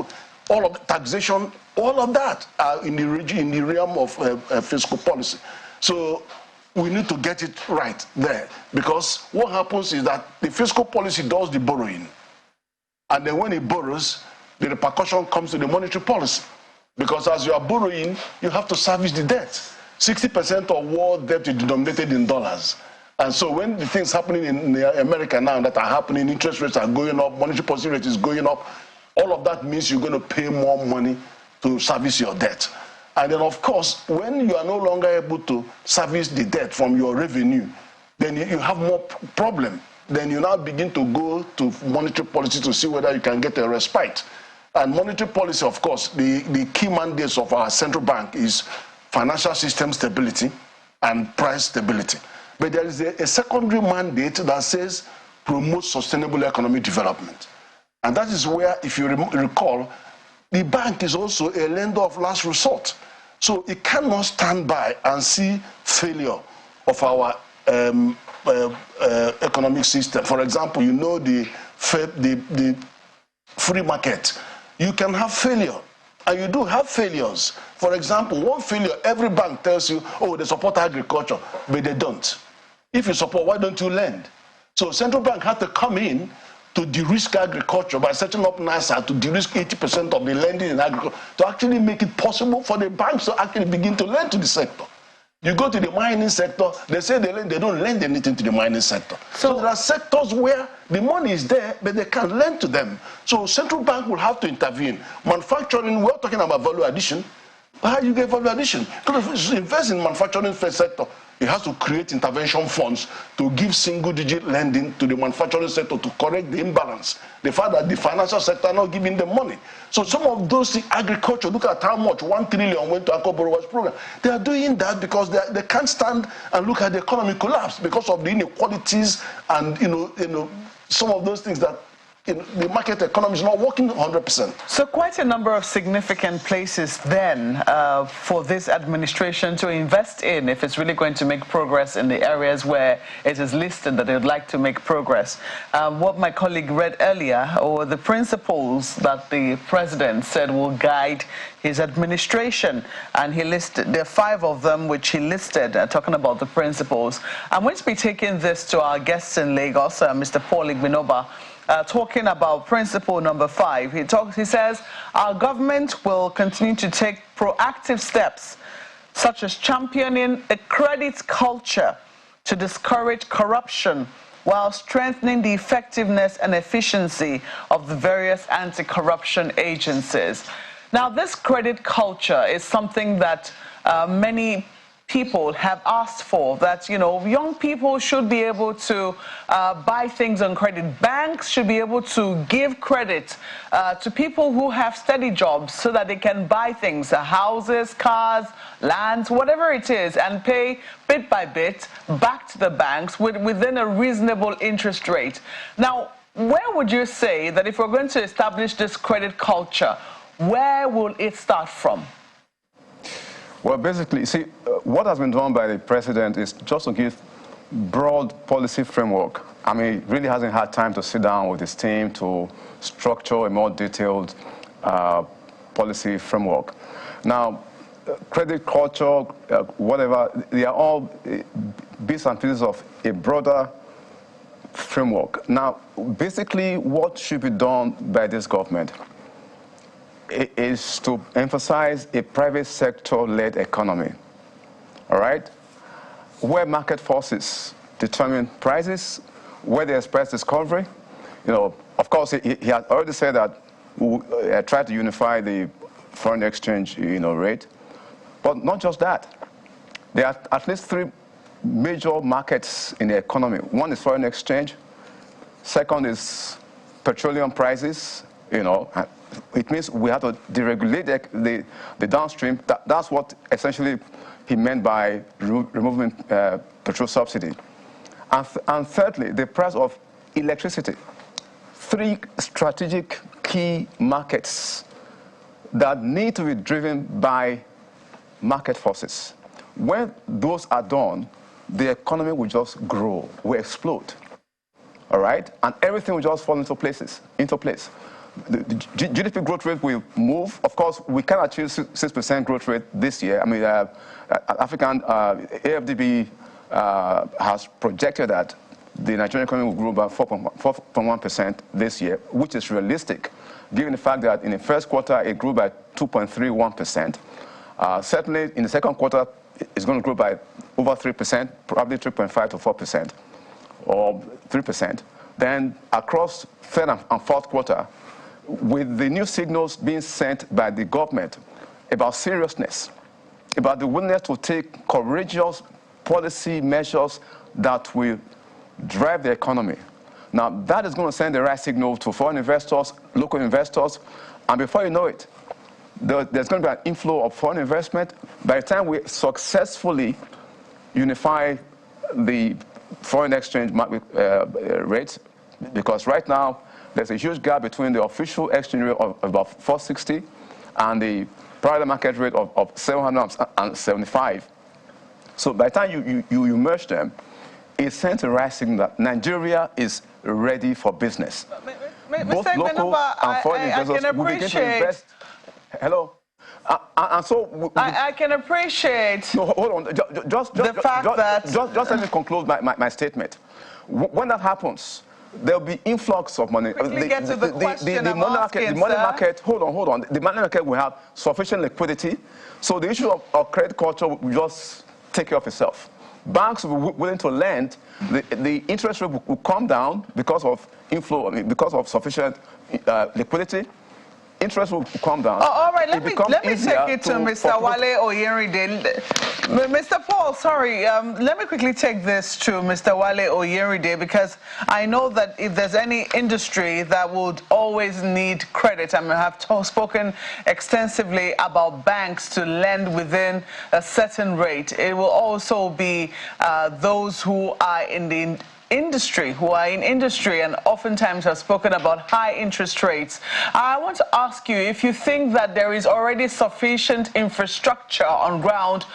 S4: all of the taxation, all of that are in the realm of fiscal policy. So we need to get it right there, because what happens is that the fiscal policy does the borrowing, and then when it borrows, the repercussion comes to the monetary policy, because as you are borrowing, you have to service the debt. 60% of world debt is denominated in dollars. And so when the things happening in America now that are happening, interest rates are going up, monetary policy rate is going up, all of that means you're going to pay more money to service your debt. And then, of course, when you are no longer able to service the debt from your revenue, then you have more problem. Then you now begin to go to monetary policy to see whether you can get a respite. And monetary policy, of course, the key mandates of our central bank is financial system stability and price stability. But there is a secondary mandate that says promote sustainable economic development. And that is where, if you recall, the bank is also a lender of last resort. So it cannot stand by and see failure of our economic system. For example, you know the free market. You can have failure, and you do have failures. For example, one failure, every bank tells you, oh, they support agriculture, but they don't. If you support, why don't you lend? So central bank had to come in to de-risk agriculture by setting up NECA to de-risk 80% of the lending in agriculture, to actually make it possible for the banks to actually begin to lend to the sector. You go to the mining sector, they say they don't lend anything to the mining sector. So there are sectors where the money is there, but they can't lend to them. So central bank will have to intervene. Manufacturing, we're talking about value addition. How do you get value addition? Because invest in manufacturing sector, it has to create intervention funds to give single-digit lending to the manufacturing sector to correct the imbalance. The fact that the financial sector are not giving them money. So some of those things, agriculture, look at how much, 1 trillion went to Anchor Borrowers Program. They are doing that because they can't stand and look at the economy collapse because of the inequalities and some of those things that the market economy is not working 100%.
S5: So quite a number of significant places then for this administration to invest in if it's really going to make progress in the areas where it is listed that they would like to make progress. What my colleague read earlier, or the principles that the president said will guide his administration, and he listed, there are 5 of them which he listed, talking about the principles. I'm going to be taking this to our guests in Lagos, Mr. Paul Igbinoba, talking about principle number 5. He says, our government will continue to take proactive steps, such as championing a credit culture to discourage corruption, while strengthening the effectiveness and efficiency of the various anti-corruption agencies. Now, this credit culture is something that many people have asked for, that, young people should be able to buy things on credit. Banks should be able to give credit to people who have steady jobs so that they can buy things, houses, cars, lands, whatever it is, and pay bit by bit back to the banks within a reasonable interest rate. Now, where would you say that if we're going to establish this credit culture, where will it start from?
S7: Well, basically, see, what has been done by the president is just to give broad policy framework. I mean, he really hasn't had time to sit down with his team to structure a more detailed policy framework. Now, credit culture, whatever, they are all bits and pieces of a broader framework. Now, basically, what should be done by this government is to emphasize a private sector-led economy, all right? Where market forces determine prices, where there's price discovery. Of course, he has already said that we'll try to unify the foreign exchange, rate. But not just that. There are at least 3 major markets in the economy. One is foreign exchange. Second is petroleum prices, It means we have to deregulate the downstream. That's what essentially he meant by removing petrol subsidy. And thirdly, the price of electricity. 3 strategic key markets that need to be driven by market forces. When those are done, the economy will just grow, will explode. All right? And everything will just fall into place. The GDP growth rate will move. Of course, we can achieve 6% growth rate this year. I mean, African AFDB has projected that the Nigerian economy will grow by 4.1% this year, which is realistic, given the fact that in the first quarter it grew by 2.31%. Certainly, in the second quarter, it's going to grow by over 3%, probably 3.5 to 4%, or 3%. Then across third and fourth quarter, with the new signals being sent by the government about seriousness, about the willingness to take courageous policy measures that will drive the economy. Now, that is going to send the right signal to foreign investors, local investors, and before you know it, there's going to be an inflow of foreign investment. By the time we successfully unify the foreign exchange market rates, because right now there's a huge gap between the official exchange rate of about 460 and the private market rate of 775. So by the time you merge them, it sends a right signal that Nigeria is ready for business. Both
S5: Mr.
S7: local and foreign investors will begin to invest. Hello? And so
S5: I can appreciate
S7: no, hold on. Just let me conclude my statement. When that happens, there'll be influx of money.
S5: The money
S7: market, hold on. The money market will have sufficient liquidity. So the issue of credit culture will just take care of itself. Banks will be willing to lend. The interest rate will come down because of inflow, because of sufficient liquidity. Interest will come down.
S5: All right, let me take it to Mr. Wale Oyenride. Mr. Paul, sorry, let me quickly take this to Mr. Wale Oyenride, because I know that if there's any industry that would always need credit, I have spoken extensively about banks to lend within a certain rate. It will also be those who are in the industry, and oftentimes have spoken about high interest rates. I want to ask you if you think that there is already sufficient infrastructure on ground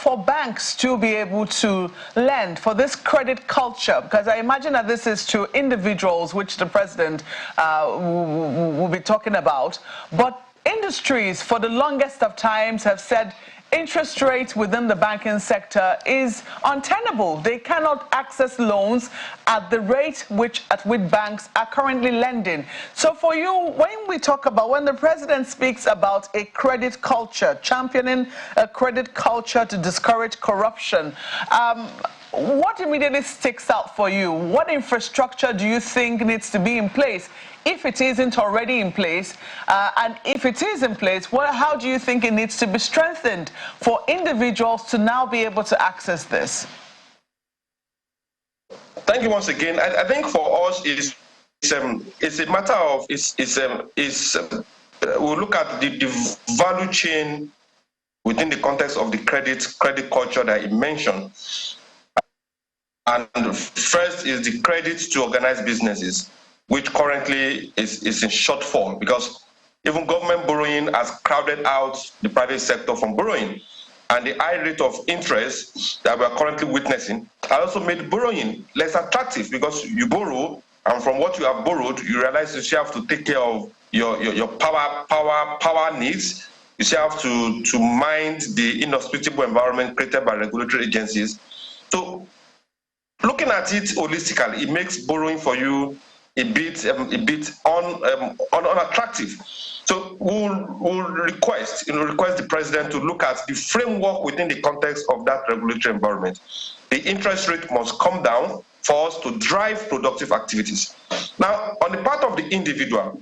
S5: for banks to be able to lend, for this credit culture, because I imagine that this is to individuals, which the president will be talking about, but industries for the longest of times have said interest rates within the banking sector is untenable. They cannot access loans at the rate at which banks are currently lending. So for you, when the president speaks about a credit culture, championing a credit culture to discourage corruption, what immediately sticks out for you? What infrastructure do you think needs to be in place, if it isn't already in place? And if it is in place, how do you think it needs to be strengthened for individuals to now be able to access this?
S9: Thank you once again. I think for us, it's a matter of, we'll look at the value chain within the context of the credit culture that you mentioned. And first is the credit to organized businesses, which currently is in short form, because even government borrowing has crowded out the private sector from borrowing. And the high rate of interest that we are currently witnessing has also made borrowing less attractive, because you borrow, and from what you have borrowed, you realize you still have to take care of your power needs. You still have to mind the inhospitable environment created by regulatory agencies. So looking at it holistically, it makes borrowing for you a bit unattractive. So we'll request the president to look at the framework within the context of that regulatory environment. The interest rate must come down for us to drive productive activities. Now, on the part of the individual,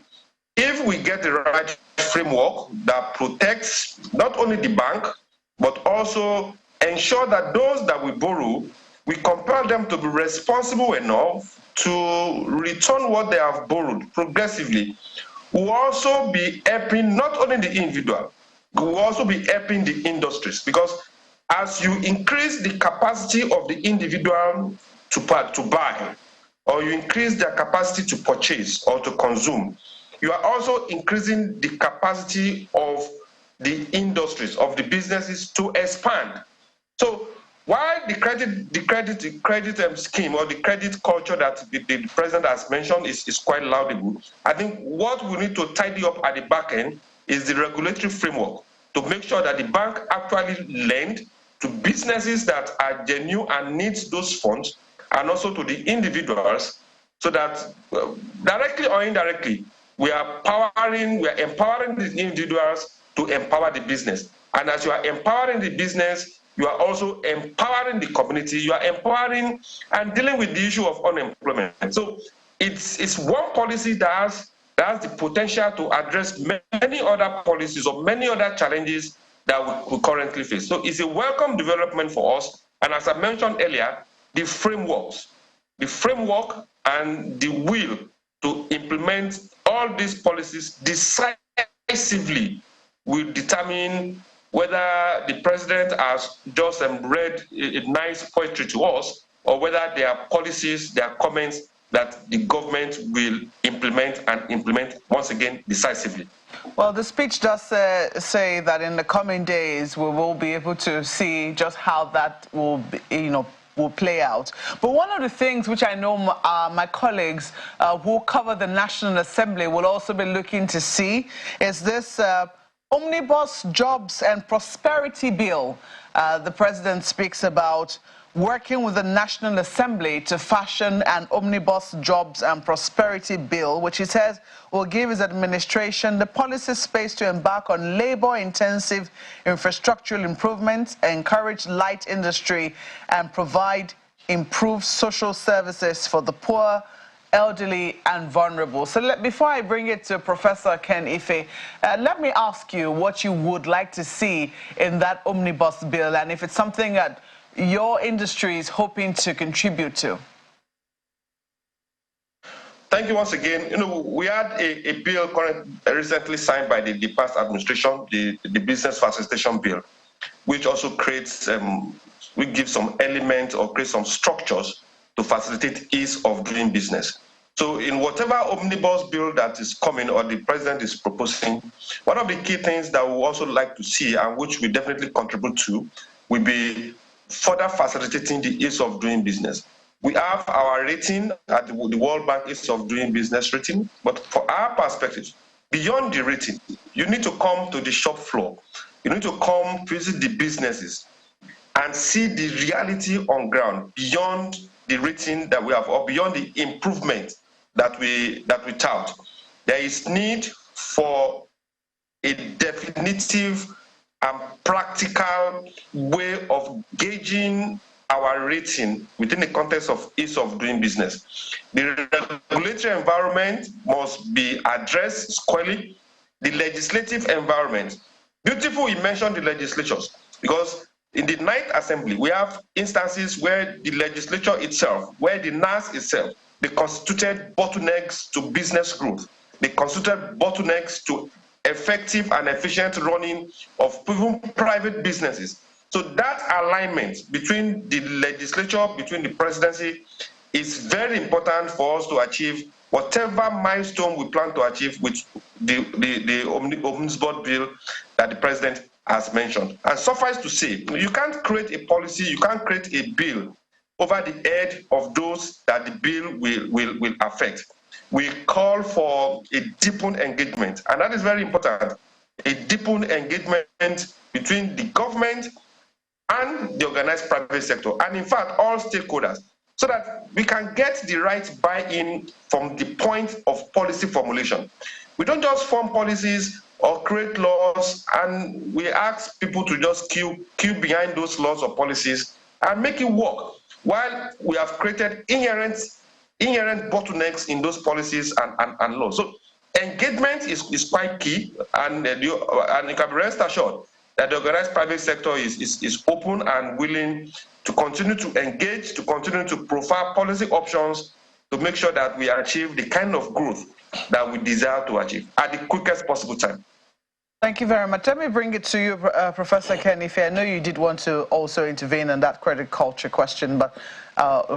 S9: if we get the right framework that protects not only the bank, but also ensure that those that we borrow, we compel them to be responsible enough to return what they have borrowed progressively, will also be helping not only the individual, will also be helping the industries, because as you increase the capacity of the individual to buy, or you increase their capacity to purchase or to consume, you are also increasing the capacity of the industries, of the businesses to expand. So while the credit scheme or the credit culture that the president has mentioned is quite laudable, I think what we need to tidy up at the back end is the regulatory framework to make sure that the bank actually lend to businesses that are genuine and needs those funds, and also to the individuals, so that directly or indirectly, we are empowering the individuals to empower the business. And as you are empowering the business, you are also empowering the community, you are empowering and dealing with the issue of unemployment. So it's one policy that has the potential to address many other policies or many other challenges that we currently face. So it's a welcome development for us. And as I mentioned earlier, the framework and the will to implement all these policies decisively will determine whether the president has just read a nice poetry to us, or whether there are policies, there are comments that the government will implement, and implement once again decisively.
S5: Well, the speech does say that in the coming days we will be able to see just how that will be, will play out. But one of the things which I know my colleagues who cover the National Assembly will also be looking to see is this Omnibus Jobs and Prosperity Bill. The president speaks about working with the National Assembly to fashion an Omnibus Jobs and Prosperity Bill, which he says will give his administration the policy space to embark on labor-intensive infrastructural improvements, encourage light industry, and provide improved social services for the poor, elderly, and vulnerable. So before I bring it to Professor Ken Ife, let me ask you what you would like to see in that Omnibus Bill, and if it's something that your industry is hoping to contribute to.
S9: Thank you once again. We had a bill recently signed by the past administration, the Business Facilitation Bill, which also creates, we give some elements or create some structures to facilitate ease of doing business. So in whatever omnibus bill that is coming or the president is proposing, one of the key things that we also like to see, and which we definitely contribute to, will be further facilitating the ease of doing business. We have our rating at the World Bank Ease of Doing Business rating, but for our perspective, beyond the rating, you need to come to the shop floor. You need to come visit the businesses and see the reality on ground beyond the rating that we have, or beyond the improvement that we tout. There is need for a definitive and practical way of gauging our rating within the context of ease of doing business. The regulatory environment must be addressed squarely. The legislative environment, beautiful you mentioned the legislatures, because in the 9th Assembly, we have instances where the legislature itself, where the NAS itself, they constituted bottlenecks to business growth. They constituted bottlenecks to effective and efficient running of even private businesses. So that alignment between the legislature, between the presidency, is very important for us to achieve whatever milestone we plan to achieve with the Omnibus bill that the president has mentioned. And suffice to say, you can't create a policy, you can't create a bill over the head of those that the bill will affect. We call for a deepened engagement, and that is very important, a deepened engagement between the government and the organized private sector, and in fact, all stakeholders, so that we can get the right buy-in from the point of policy formulation. We don't just form policies or create laws and we ask people to just queue behind those laws or policies and make it work, while we have created inherent bottlenecks in those policies and laws. So engagement is quite key, and you can be rest assured that the organized private sector is open and willing to continue to engage, to continue to profile policy options to make sure that we achieve the kind of growth that we desire to achieve at the quickest possible time.
S5: Thank you very much. Let me bring it to you, Professor Kenife. I know you did want to also intervene on that credit culture question, but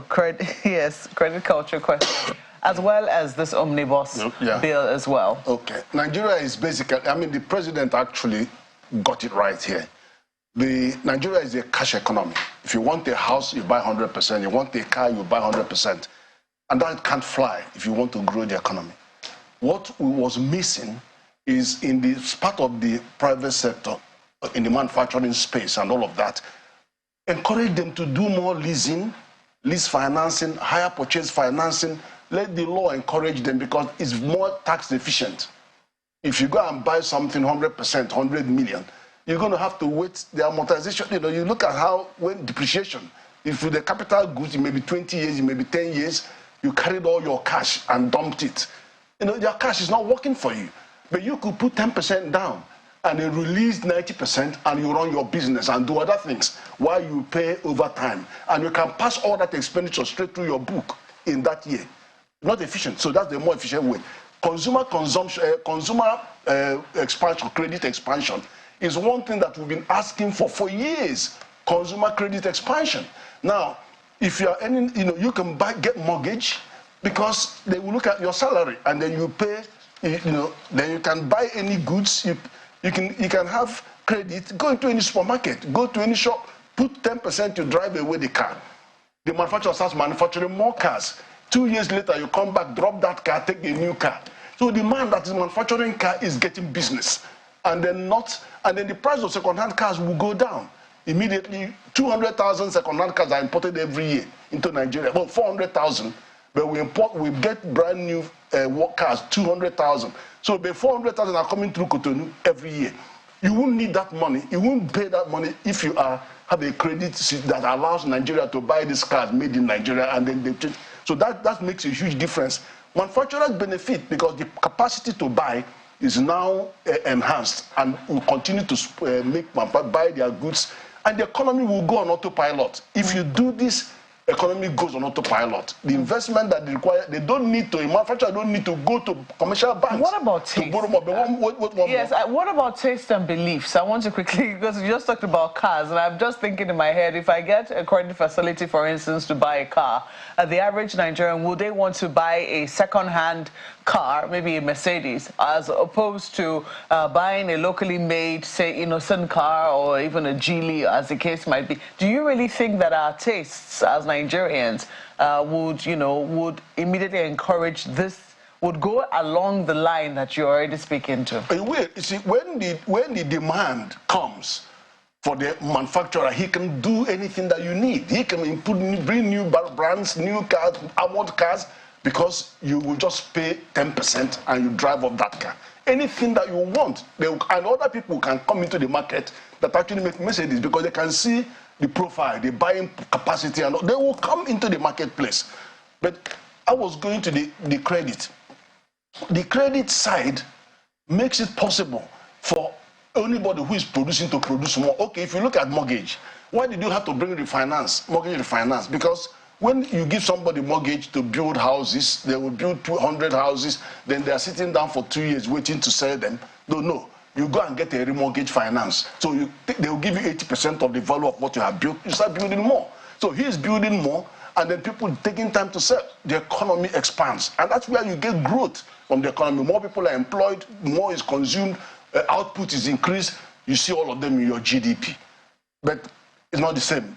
S5: credit culture question, as well as this omnibus bill as well.
S4: Okay. Nigeria is basically, I mean, the president actually got it right here. Nigeria is a cash economy. If you want a house, you buy 100%. You want a car, you buy 100%. And that can't fly if you want to grow the economy. What was missing is in the part of the private sector, in the manufacturing space and all of that, encourage them to do more leasing, lease financing, higher purchase financing. Let the law encourage them because it's more tax efficient. If you go and buy something 100%, 100 million, you're going to have to wait the amortization. You know, you look at how, when depreciation, if with the capital goods, it may be 20 years, it may be 10 years, you carried all your cash and dumped it. You know, your cash is not working for you. But you could put 10% down and then release 90% and you run your business and do other things while you pay over time. And you can pass all that expenditure straight through your book in that year. Not efficient. So that's the more efficient way. Consumer consumption, expansion, credit expansion is one thing that we've been asking for years. Consumer credit expansion. Now, if you are earning, you know, you can get mortgage because they will look at your salary and then you pay. You know, then you can buy any goods. You can have credit. Go into any supermarket. Go to any shop. Put 10% to drive away the car. The manufacturer starts manufacturing more cars. 2 years later, you come back, drop that car, take a new car. So the man that is manufacturing car is getting business, and then the price of second-hand cars will go down immediately. 200,000 second-hand cars are imported every year into Nigeria. Well, 400,000. But we get brand new cars, 200,000. So the 400,000 are coming through Cotonou every year. You won't need that money. You won't pay that money if you have a credit that allows Nigeria to buy these cars made in Nigeria, and then they change. So that makes a huge difference. Manufacturers benefit because the capacity to buy is now enhanced and will continue to buy their goods, and the economy will go on autopilot. If you do this, economy goes on autopilot. The investment that they require, the manufacturer don't need to go to commercial banks.
S5: What about taste?
S4: To borrow more.
S5: What about taste and beliefs? I want to quickly, because you just talked about cars, and I'm just thinking in my head, if I get a credit facility, for instance, to buy a car, the average Nigerian, would they want to buy a second-hand car, maybe a Mercedes, as opposed to buying a locally made, say, innocent car or even a Geely, as the case might be? Do you really think that our tastes as Nigerians would immediately encourage this, would go along the line that you're already speaking to?
S4: It will. You see, when the demand comes for the manufacturer, he can do anything that you need. He can bring new brands, new cars, armored cars, because you will just pay 10% and you drive off that car. Anything that you want. And other people can come into the market that actually make Mercedes because they can see the profile, the buying capacity, and they will come into the marketplace. But I was going to the credit. The credit side makes it possible for anybody who is producing to produce more. Okay, if you look at mortgage, why did you have to bring mortgage refinance? Because when you give somebody mortgage to build houses, they will build 200 houses, then they are sitting down for 2 years waiting to sell them. No. You go and get a remortgage finance. So they will give you 80% of the value of what you have built. You start building more. So he is building more, and then people taking time to sell. The economy expands. And that's where you get growth from the economy. More people are employed, more is consumed, output is increased. You see all of them in your GDP. But it's not the same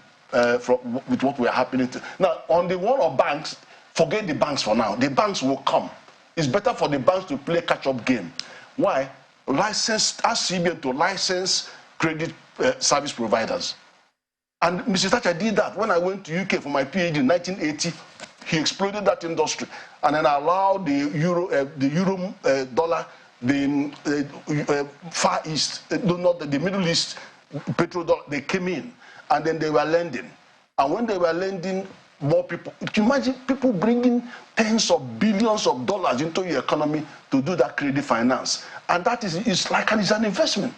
S4: with what we are happening to. Now, on the one of banks, forget the banks for now. The banks will come. It's better for the banks to play catch-up game. Why? Ask CBN to license credit service providers. And Mr. Thatcher did that. When I went to UK for my PhD in 1980, he exploded that industry and then allowed the euro dollar, the Far East, not the Middle East, petrodollar, they came in and then they were lending. And when they were lending, more people, can you imagine people bringing tens of billions of dollars into your economy to do that credit finance? And that is it's an investment.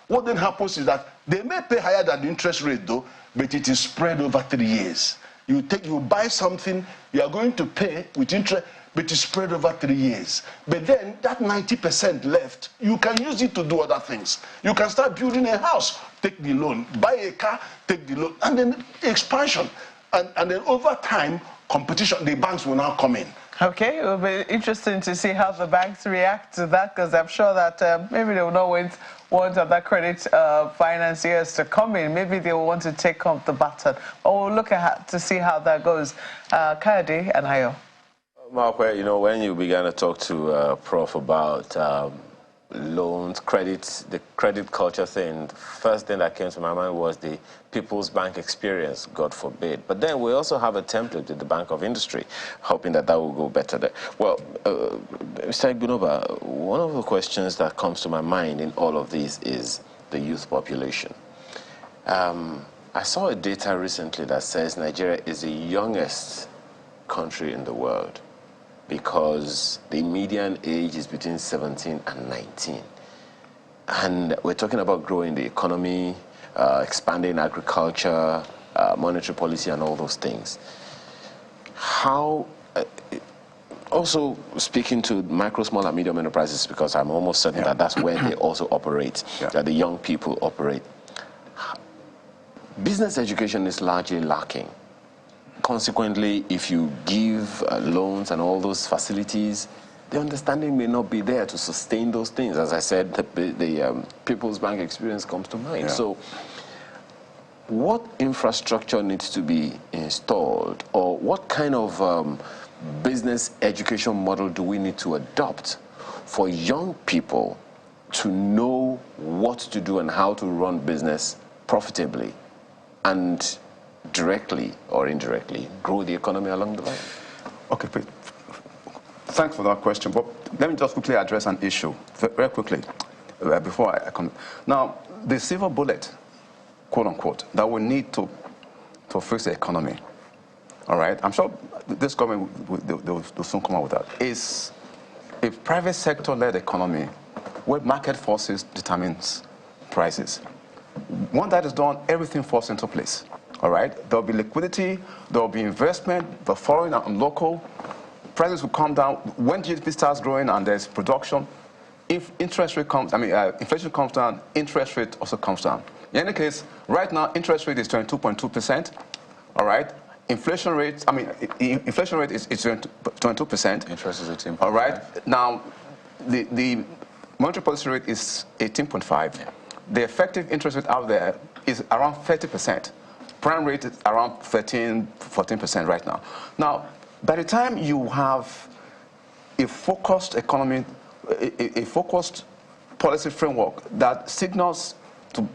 S4: What then happens is that they may pay higher than the interest rate though, but it is spread over 3 years. You buy something, you are going to pay with interest. but it's spread over 3 years. But then that 90% left, you can use it to do other things. You can start building a house, take the loan, buy a car, take the loan, and then expansion. And then over time, competition, the banks will now come in.
S5: Okay, it will be interesting to see how the banks react to that, because I'm sure that maybe they will not want other credit financiers to come in. Maybe they will want to take up the baton. But we'll look at to see how that goes. Kayode and Ayo.
S6: Mark, you know, when you began to talk to Prof about loans, credit, the credit culture thing, the first thing that came to my mind was the People's Bank experience, God forbid. But then we also have a template with the Bank of Industry, hoping that that will go better there. Well, Mr. Igbunova, one of the questions that comes to my mind in all of this is the youth population. I saw a data recently that says Nigeria is the youngest country in the world, because the median age is between 17 and 19. And we're talking about growing the economy, expanding agriculture, monetary policy, and all those things. How, also speaking to micro, small, and medium enterprises, because I'm almost certain that that's where they also operate, that the young people operate. Business education is largely lacking. Consequently, if you give loans and all those facilities, the understanding may not be there to sustain those things. As I said, the People's Bank experience comes to mind. So what infrastructure needs to be installed, or what kind of business education model do we need to adopt for young people to know what to do and how to run business profitably and directly or indirectly grow the economy along the line?
S7: Okay, thanks for that question, but let me just quickly address an issue very quickly before I come. Now, the silver bullet, quote unquote, that we need to fix the economy, all right? I'm sure this government will soon come out with that, is a private sector-led economy where market forces determines prices. Once that is done, everything falls into place. All right? There'll be liquidity, there'll be investment, the foreign and local. Prices will come down. When GDP starts growing and there's production, if interest rate comes, inflation comes down, interest rate also comes down. In any case, right now, interest rate is 22.2%. All right? Inflation rate is 22%.
S8: Interest is 18%.
S7: All right? Now, the monetary policy rate is 18.5%. Yeah. The effective interest rate out there is around 30%. Prime rate is around 14% right now. Now, by the time you have a focused economy, a focused policy framework that signals to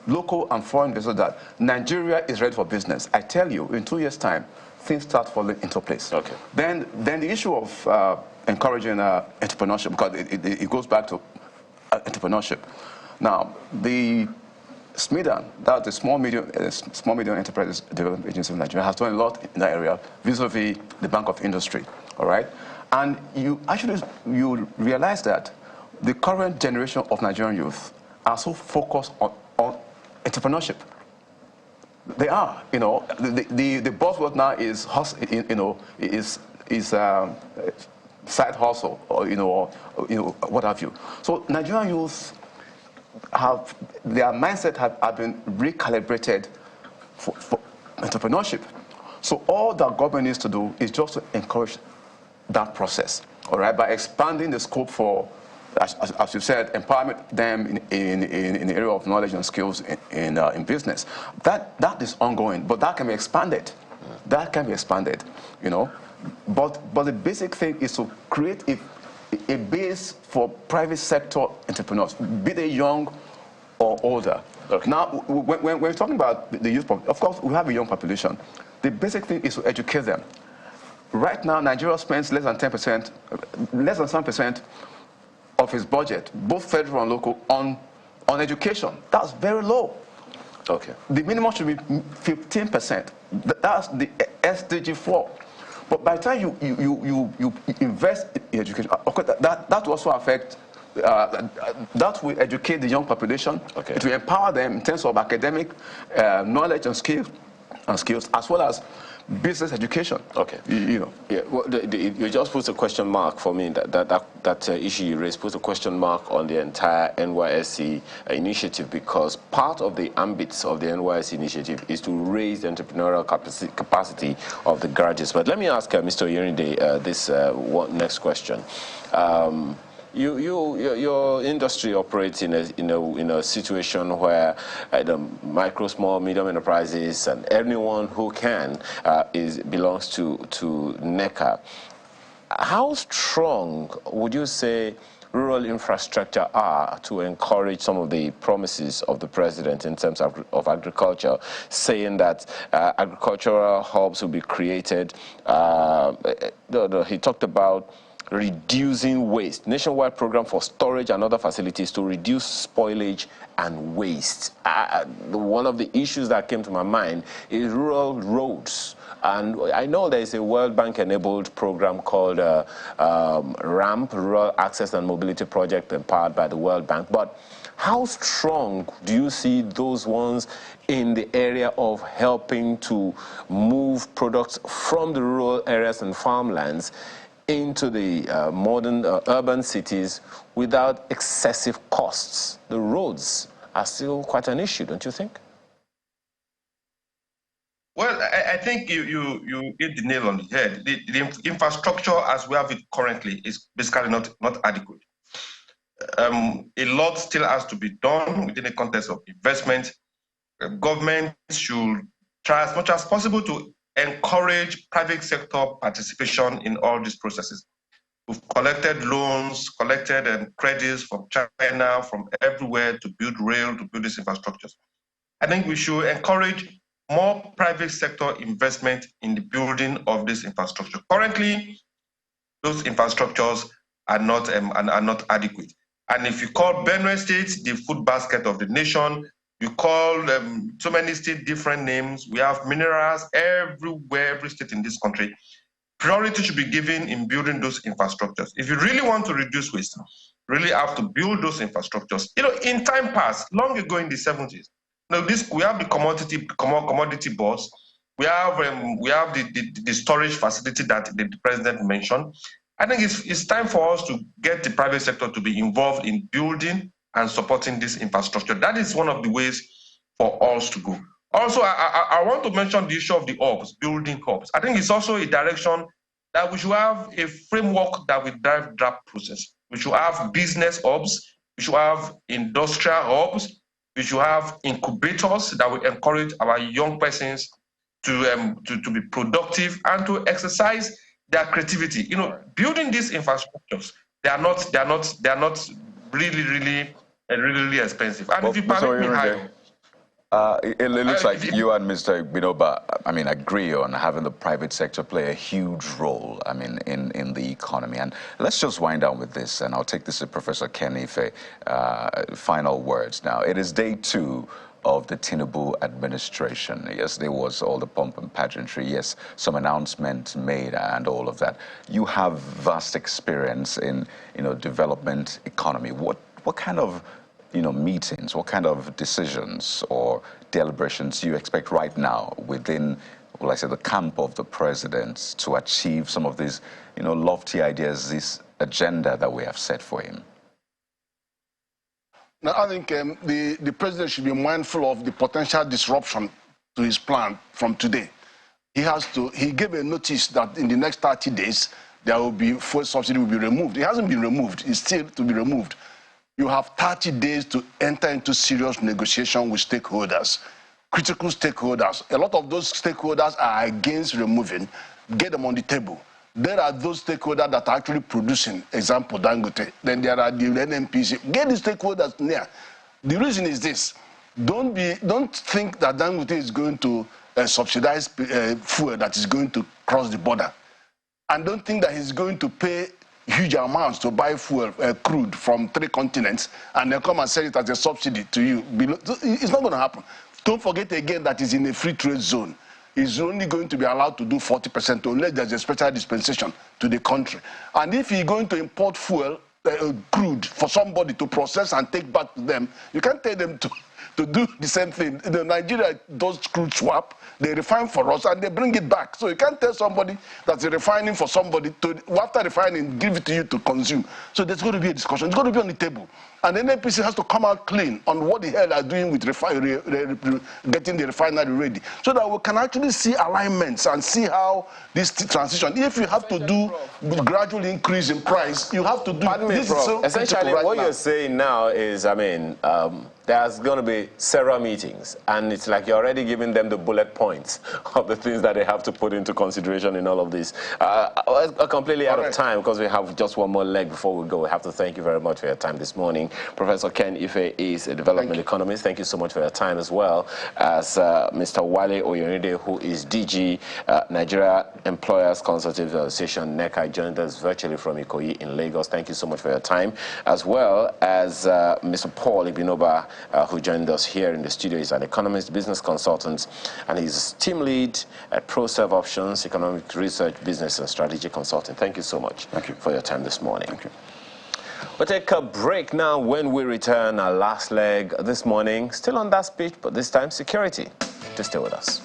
S7: local and foreign investors that Nigeria is ready for business, I tell you, in 2 years' time, things start falling into place. Okay. Then the issue of encouraging entrepreneurship, because it goes back to entrepreneurship. Now, the SMEDA, that's the Small Medium Enterprises Development Agency of Nigeria, has done a lot in that area vis-a-vis the Bank of Industry, all right? And you realize that the current generation of Nigerian youth are so focused on entrepreneurship. They are, you know, the buzzword now is, side hustle, or what have you. So Nigerian youth their mindset have been recalibrated for entrepreneurship. So all that government needs to do is just to encourage that process, all right, by expanding the scope for, as you said, empowerment them in the area of knowledge and skills in business. That is ongoing, but that can be expanded. That can be expanded, you know. But the basic thing is to create a base for private sector entrepreneurs, be they young or older. Okay. Now, when we're talking about the youth, of course, we have a young population. The basic thing is to educate them. Right now, Nigeria spends less than 10%, less than 7% of its budget, both federal and local, on education. That's very low. Okay. The minimum should be 15%. That's the SDG 4. But by the time you invest in education, that will also affect, that will educate the young population. Okay. It will empower them in terms of academic knowledge and skills and skills, as well as business education.
S6: Okay.
S7: You know.
S6: Yeah. Well, you just put a question mark for me. That issue you raised put a question mark on the entire NYSC initiative, because part of the ambits of the NYSC initiative is to raise the entrepreneurial capacity of the graduates. But let me ask Mr. Yerinde this next question. Your industry operates in a situation where the micro, small, medium enterprises and anyone who can belongs to NECA. How strong would you say rural infrastructure are to encourage some of the promises of the president in terms of agriculture, saying that agricultural hubs will be created? He talked about reducing waste, nationwide program for storage and other facilities to reduce spoilage and waste. One of the issues that came to my mind is rural roads. And I know there is a World Bank-enabled program called RAMP, Rural Access and Mobility Project, empowered by the World Bank. But how strong do you see those ones in the area of helping to move products from the rural areas and farmlands into the modern urban cities without excessive costs? The roads are still quite an issue, don't you think?
S9: Well, I think you hit the nail on the head. The infrastructure as we have it currently is basically not adequate. A lot still has to be done within the context of investment. Government should try as much as possible to encourage private sector participation in all these processes. We've collected loans, collected credits from China, from everywhere to build rail, to build these infrastructures. I think we should encourage more private sector investment in the building of this infrastructure. Currently, those infrastructures are not adequate. And if you call Benue State the food basket of the nation, you call so many states different names. We have minerals everywhere, every state in this country. Priority should be given in building those infrastructures. If you really want to reduce waste, you really have to build those infrastructures. You know, in time past, long ago in the 70s, we have the commodity boards. We have the storage facility that the president mentioned. I think it's time for us to get the private sector to be involved in building and supporting this infrastructure. That is one of the ways for us to go. Also, I want to mention the issue of the hubs, building hubs. I think it's also a direction that we should have a framework that will drive that process. We should have business hubs. We should have industrial hubs. We should have incubators that will encourage our young persons to be productive and to exercise their creativity. You know, building these infrastructures, they are not really expensive. And if you permit me,
S8: it looks like you and Mr. Binoba, I mean, agree on having the private sector play a huge role, I mean, in the economy. And let's just wind down with this, and I'll take this to Professor Kenny for final words now. It is day 2 of the Tinubu administration. Yes, there was all the pomp and pageantry. Yes, some announcements made and all of that. You have vast experience in, development economy. What kind of meetings, what kind of decisions or deliberations do you expect right now within, well, I say, the camp of the president to achieve some of these, lofty ideas, this agenda that we have set for him?
S4: Now, I think the president should be mindful of the potential disruption to his plan from today. He gave a notice that in the next 30 days, there will be fuel subsidy will be removed. It hasn't been removed. It's still to be removed. You have 30 days to enter into serious negotiation with stakeholders, critical stakeholders. A lot of those stakeholders are against removing. Get them on the table. There are those stakeholders that are actually producing, example, Dangote. Then there are the NNPC. Get the stakeholders near. The reason is this. Don't think that Dangote is going to subsidize fuel that is going to cross the border. And don't think that he's going to pay huge amounts to buy fuel, crude from 3 continents, and then come and sell it as a subsidy to you. It's not going to happen. Don't forget again that he's in a free trade zone. He's only going to be allowed to do 40% unless there's a special dispensation to the country. And if he's going to import fuel, crude, for somebody to process and take back to them, you can't tell them to to do the same thing. Nigeria does crude swap, they refine for us, and they bring it back. So you can't tell somebody that's refining for somebody to, after refining, give it to you to consume. So there's going to be a discussion. It's going to be on the table. And the NPC has to come out clean on what the hell they're doing with getting the refinery ready, so that we can actually see alignments and see how this transition. If you have to do gradual increase in price, you have to do.
S6: Pardon me,
S4: this
S6: Prof.
S4: is so
S6: Essentially,
S4: right
S6: what
S4: now.
S6: you're saying now is, I mean, there's going to be several meetings, and it's like you're already giving them the bullet points of the things that they have to put into consideration in all of this. We're completely out of time because we have just one more leg before we go. We have to thank you very much for your time this morning. Professor Ken Ife is a development economist. Thank you so much for your time as well as Mr. Wale Oyonide, who is DG Nigeria Employers Consultative Association, NECA, joined us virtually from Ikoyi in Lagos. Thank you so much for your time, as well as Mr. Paul Ibinoba, who joined us here in the studio. He's an economist, business consultant, and he's team lead at ProServe Options, Economic Research, Business and Strategy Consulting. Thank you so much for your time this morning.
S7: Thank you.
S6: We'll take a break now. When we return, our last leg this morning, still on that speech, but this time security. To stay with us.